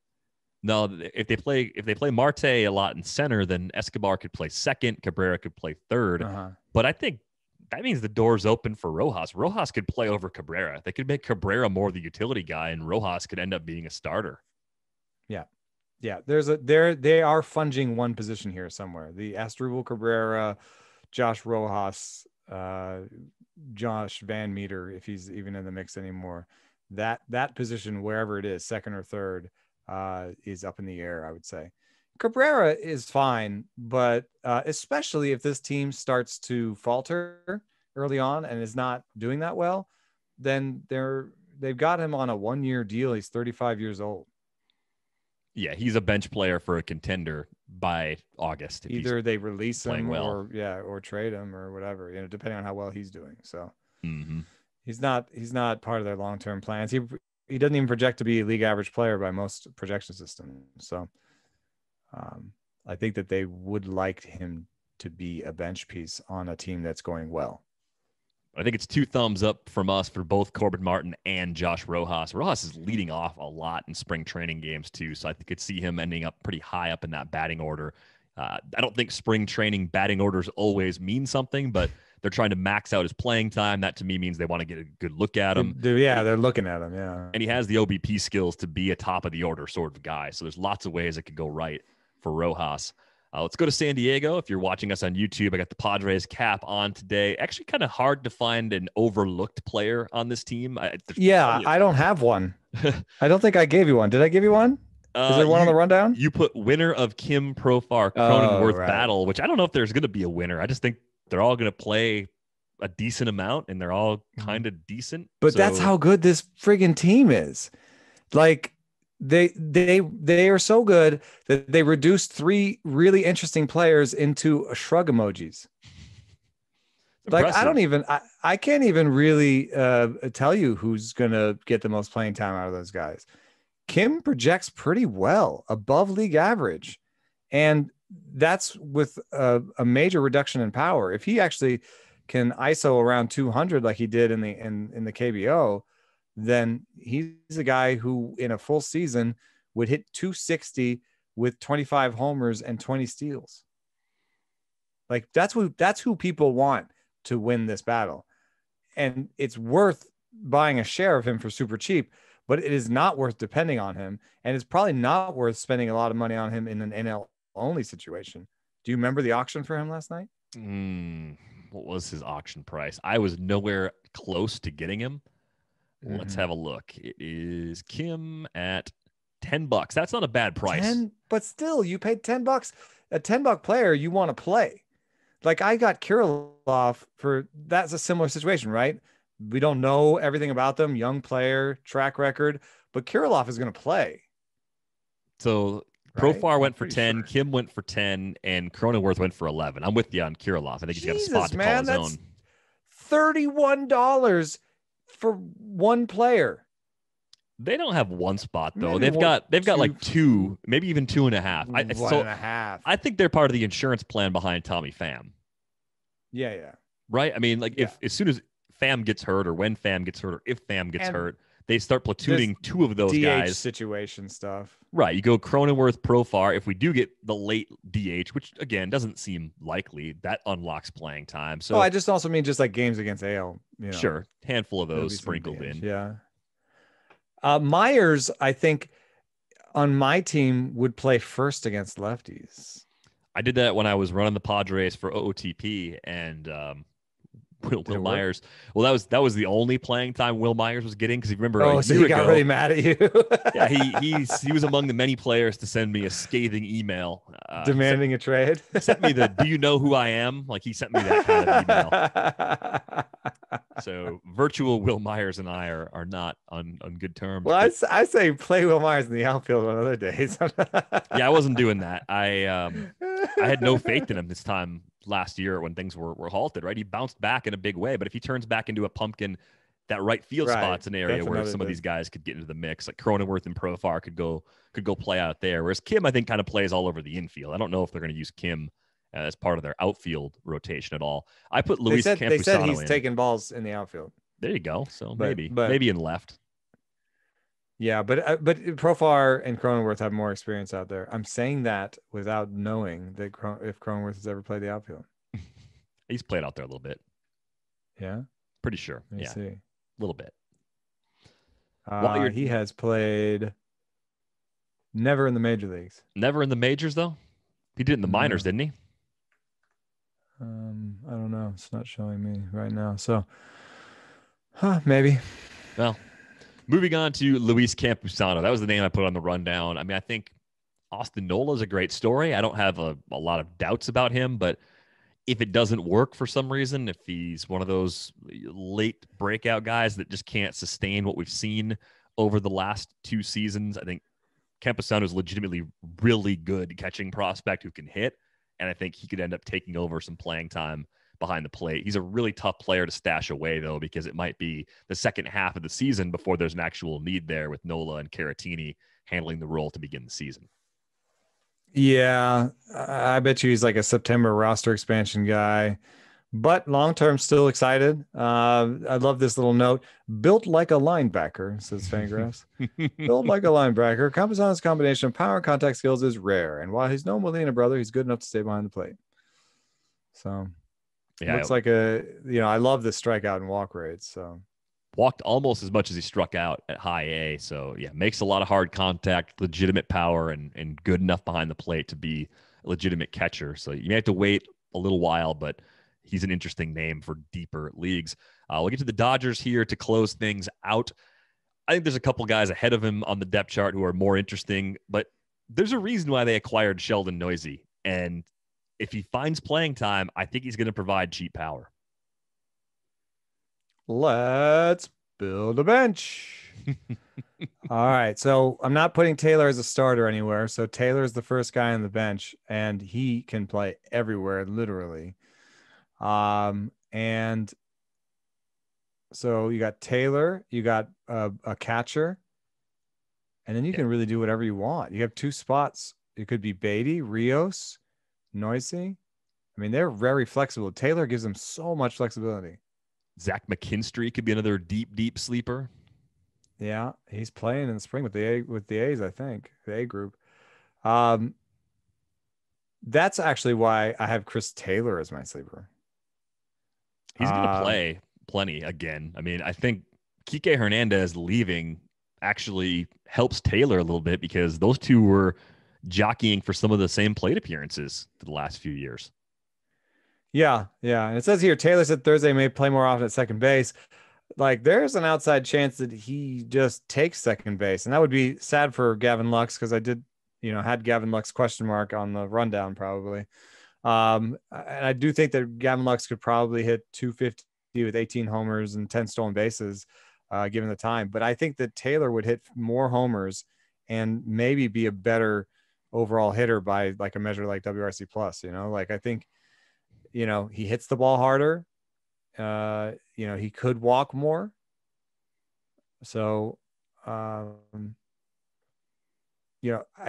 no, if they play Marte a lot in center, then Escobar could play second, Cabrera could play third. But I think that means the door's open for Rojas. Rojas could play over Cabrera. They could make Cabrera more the utility guy, and Rojas could end up being a starter. Yeah. Yeah. They are funging one position here somewhere. The Asdrubal Cabrera, Josh Rojas, Josh Van Meter, if he's even in the mix anymore, that position, wherever it is, second or third, is up in the air, I would say. Cabrera is fine, but especially if this team starts to falter early on and is not doing that well, then they've got him on a 1-year deal. He's 35 years old. Yeah, he's a bench player for a contender by August. Either they release him or trade him or whatever, depending on how well he's doing. So he's not part of their long-term plans. He doesn't even project to be a league average player by most projection systems. So I think that they would like him to be a bench piece on a team that's going well. I think it's 2 thumbs up from us for both Corbin Martin and Josh Rojas. Rojas is leading off a lot in spring training games too, so I could see him ending up pretty high up in that batting order. I don't think spring training batting orders always mean something, but they're trying to max out his playing time. That to me means they want to get a good look at him. They're looking at him, yeah. And he has the OBP skills to be a top of the order sort of guy, so there's lots of ways it could go right for Rojas. Let's go to San Diego. If you're watching us on YouTube, I got the Padres cap on today. Actually, kind of hard to find an overlooked player on this team. I don't have one. I don't think I gave you one. Did I give you one? Is there one on the rundown? You put winner of Kim Profar Cronenworth battle, which I don't know if there's going to be a winner. I just think they're all going to play a decent amount, and they're all kind of decent. But that's how good this friggin' team is. Like, they are so good that they reduced 3 really interesting players into shrug emojis. Like, I can't even really tell you who's gonna get the most playing time out of those guys. Kim projects pretty well above league average, and that's with a major reduction in power. If he actually can ISO around 200 like he did in the KBO, then he's a guy who in a full season would hit 260 with 25 homers and 20 steals. Like that's who people want to win this battle. And it's worth buying a share of him for super cheap, but it is not worth depending on him. And it's probably not worth spending a lot of money on him in an NL only situation. Do you remember the auction for him last night? What was his auction price? I was nowhere close to getting him. Let's have a look. It is Kim at $10. That's not a bad price. 10, but still, you paid $10. A $10 player you want to play. Like I got Kirilloff for that's a similar situation, right? We don't know everything about them, young player, track record, but Kirilloff is going to play. So right? Profar went for 10, sure. Kim went for 10, and Cronenworth went for 11. I'm with you on Kirilloff. I think he's got a spot to call his own. $31 for one player. They don't have one spot though. Maybe they've got like two, maybe even 2.5. One and a half. I think they're part of the insurance plan behind Tommy Pham. Yeah. Right? I mean, like if as soon as Pham gets hurt or when Pham gets hurt or if Pham gets hurt, they start platooning two of those DH guys. Situation stuff. Right. You go Cronenworth, Profar. If we do get the late DH, which again doesn't seem likely, that unlocks playing time. So I just also mean just like games against AL. Sure. Handful of those sprinkled in. Yeah. Myers, I think, on my team would play first against lefties. I did that when I was running the Padres for OOTP, and Will Myers. Well, that was the only playing time Will Myers was getting because you remember. So he got really mad at you. Yeah, he was among the many players to send me a scathing email demanding a trade. Sent me the "Do you know who I am?" Like he sent me that kind of email. So virtual Will Myers and I are not on good terms. Well, I say play Will Myers in the outfield on other days. Yeah, I wasn't doing that. I had no faith in him this time last year when things were halted, right? He bounced back in a big way, but if he turns back into a pumpkin, that right field spot's an area where some of these guys could get into the mix. Like Cronenworth and Profar could go play out there. Whereas Kim, I think, kind of plays all over the infield. I don't know if they're going to use Kim as part of their outfield rotation at all. I put Luis Campusano in. They said he's taking balls in the outfield. There you go. So maybe in left. Yeah, but Profar and Cronenworth have more experience out there. I'm saying that without knowing that if Cronenworth has ever played the outfield. He's played out there a little bit. Yeah, pretty sure. Yeah, see. A little bit. He has played never in the major leagues. Never in the majors though. He did in the minors, didn't he? I don't know. It's not showing me right now. So, maybe. Well. Moving on to Luis Campusano. That was the name I put on the rundown. I mean, I think Austin Nola is a great story. I don't have a lot of doubts about him, but if it doesn't work for some reason, if he's one of those late breakout guys that just can't sustain what we've seen over the last 2 seasons, I think Campusano is legitimately really good catching prospect who can hit, and I think he could end up taking over some playing time behind the plate. He's a really tough player to stash away, though, because it might be the second half of the season before there's an actual need there with Nola and Caratini handling the role to begin the season. Yeah, I bet you he's like a September roster expansion guy, but long-term still excited. I love this little note. Built like a linebacker, says Fangraphs. Built like a linebacker. Campusano's combination of power and contact skills is rare, and while he's no Molina brother, he's good enough to stay behind the plate. So yeah, looks like I love the strikeout and walk rates. So walked almost as much as he struck out at high A. So yeah, makes a lot of hard contact, legitimate power, and good enough behind the plate to be a legitimate catcher. So you may have to wait a little while, but he's an interesting name for deeper leagues. We'll get to the Dodgers here to close things out. I think there's a couple guys ahead of him on the depth chart who are more interesting, but there's a reason why they acquired Sheldon Noisy. And if he finds playing time, I think he's going to provide cheap power. Let's build a bench. All right. So I'm not putting Taylor as a starter anywhere. So Taylor's the first guy on the bench, and he can play everywhere, literally. And so you got Taylor, you got a catcher, and then you can really do whatever you want. You have 2 spots. It could be Beatty, Rios, Noisy. I mean, they're very flexible. Taylor gives them so much flexibility. Zach McKinstry could be another deep sleeper. Yeah, he's playing in the spring with the A's, I think, the A group. That's actually why I have Chris Taylor as my sleeper. He's going to play plenty again. I mean, I think Kike Hernandez leaving actually helps Taylor a little bit because those two were jockeying for some of the same plate appearances for the last few years. Yeah. And it says here, Taylor said Thursday may play more often at second base. Like, there's an outside chance that he just takes second base. And that would be sad for Gavin Lux, because I did, had Gavin Lux question mark on the rundown probably. And I do think that Gavin Lux could probably hit 250 with 18 homers and 10 stolen bases, given the time. But I think that Taylor would hit more homers and maybe be a better overall hitter by like a measure like WRC plus, like I think, he hits the ball harder. He could walk more. So, I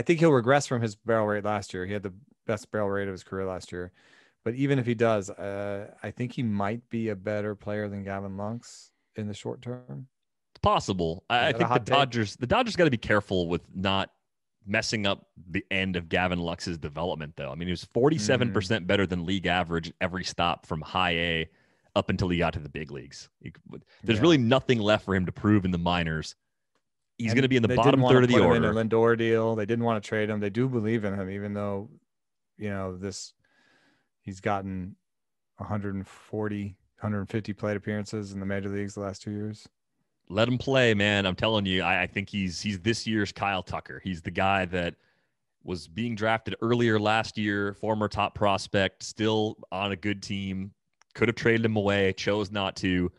think he'll regress from his barrel rate last year. He had the best barrel rate of his career last year. But even if he does, I think he might be a better player than Gavin Lux in the short term. It's possible. I think the Dodgers got to be careful with not messing up the end of Gavin Lux's development, though. I mean, he was 47% better than league average every stop from high A up until he got to the big leagues. There's really nothing left for him to prove in the minors. He's going to be in the bottom third of the order. In a Lindor deal, they didn't want to trade him. They do believe in him, even though, he's gotten 140, 150 plate appearances in the major leagues the last 2 years. Let him play, man. I'm telling you, I think he's this year's Kyle Tucker. He's the guy that was being drafted earlier last year, former top prospect, still on a good team. Could have traded him away, chose not to.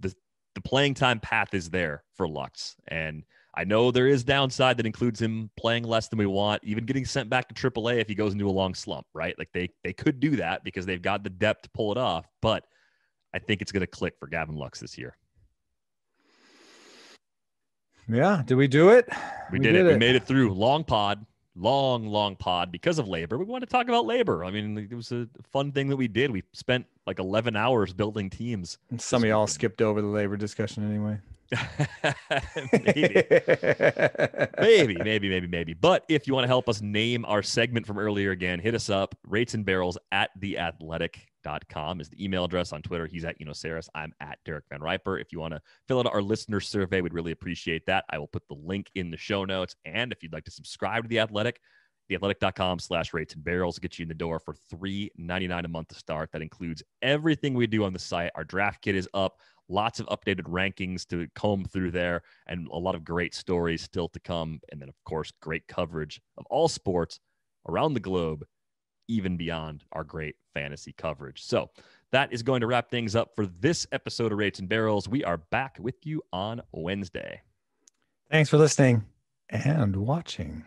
The playing time path is there for Lux. And I know there is downside that includes him playing less than we want, even getting sent back to AAA if he goes into a long slump, right? Like they could do that because they've got the depth to pull it off. But I think it's going to click for Gavin Lux this year. Yeah. Did we do it? We did it. We made it through. Long pod because of labor. We want to talk about labor. I mean, it was a fun thing that we did. We spent like 11 hours building teams. And some of y'all skipped over the labor discussion anyway. maybe. But if you want to help us name our segment from earlier again, hit us up. ratesandbarrels@theathletic.com is the email address. On Twitter, he's at Saris. I'm at Derek Van Riper. If you want to fill out our listener survey, we'd really appreciate that. I will put the link in the show notes. And if you'd like to subscribe to The Athletic, theathletic.com/ratesandbarrels will get you in the door for $3.99 a month to start. That includes everything we do on the site. Our draft kit is up. Lots of updated rankings to comb through there, and a lot of great stories still to come. And then, of course, great coverage of all sports around the globe, even beyond our great fantasy coverage. So that is going to wrap things up for this episode of Rates and Barrels. We are back with you on Wednesday. Thanks for listening and watching.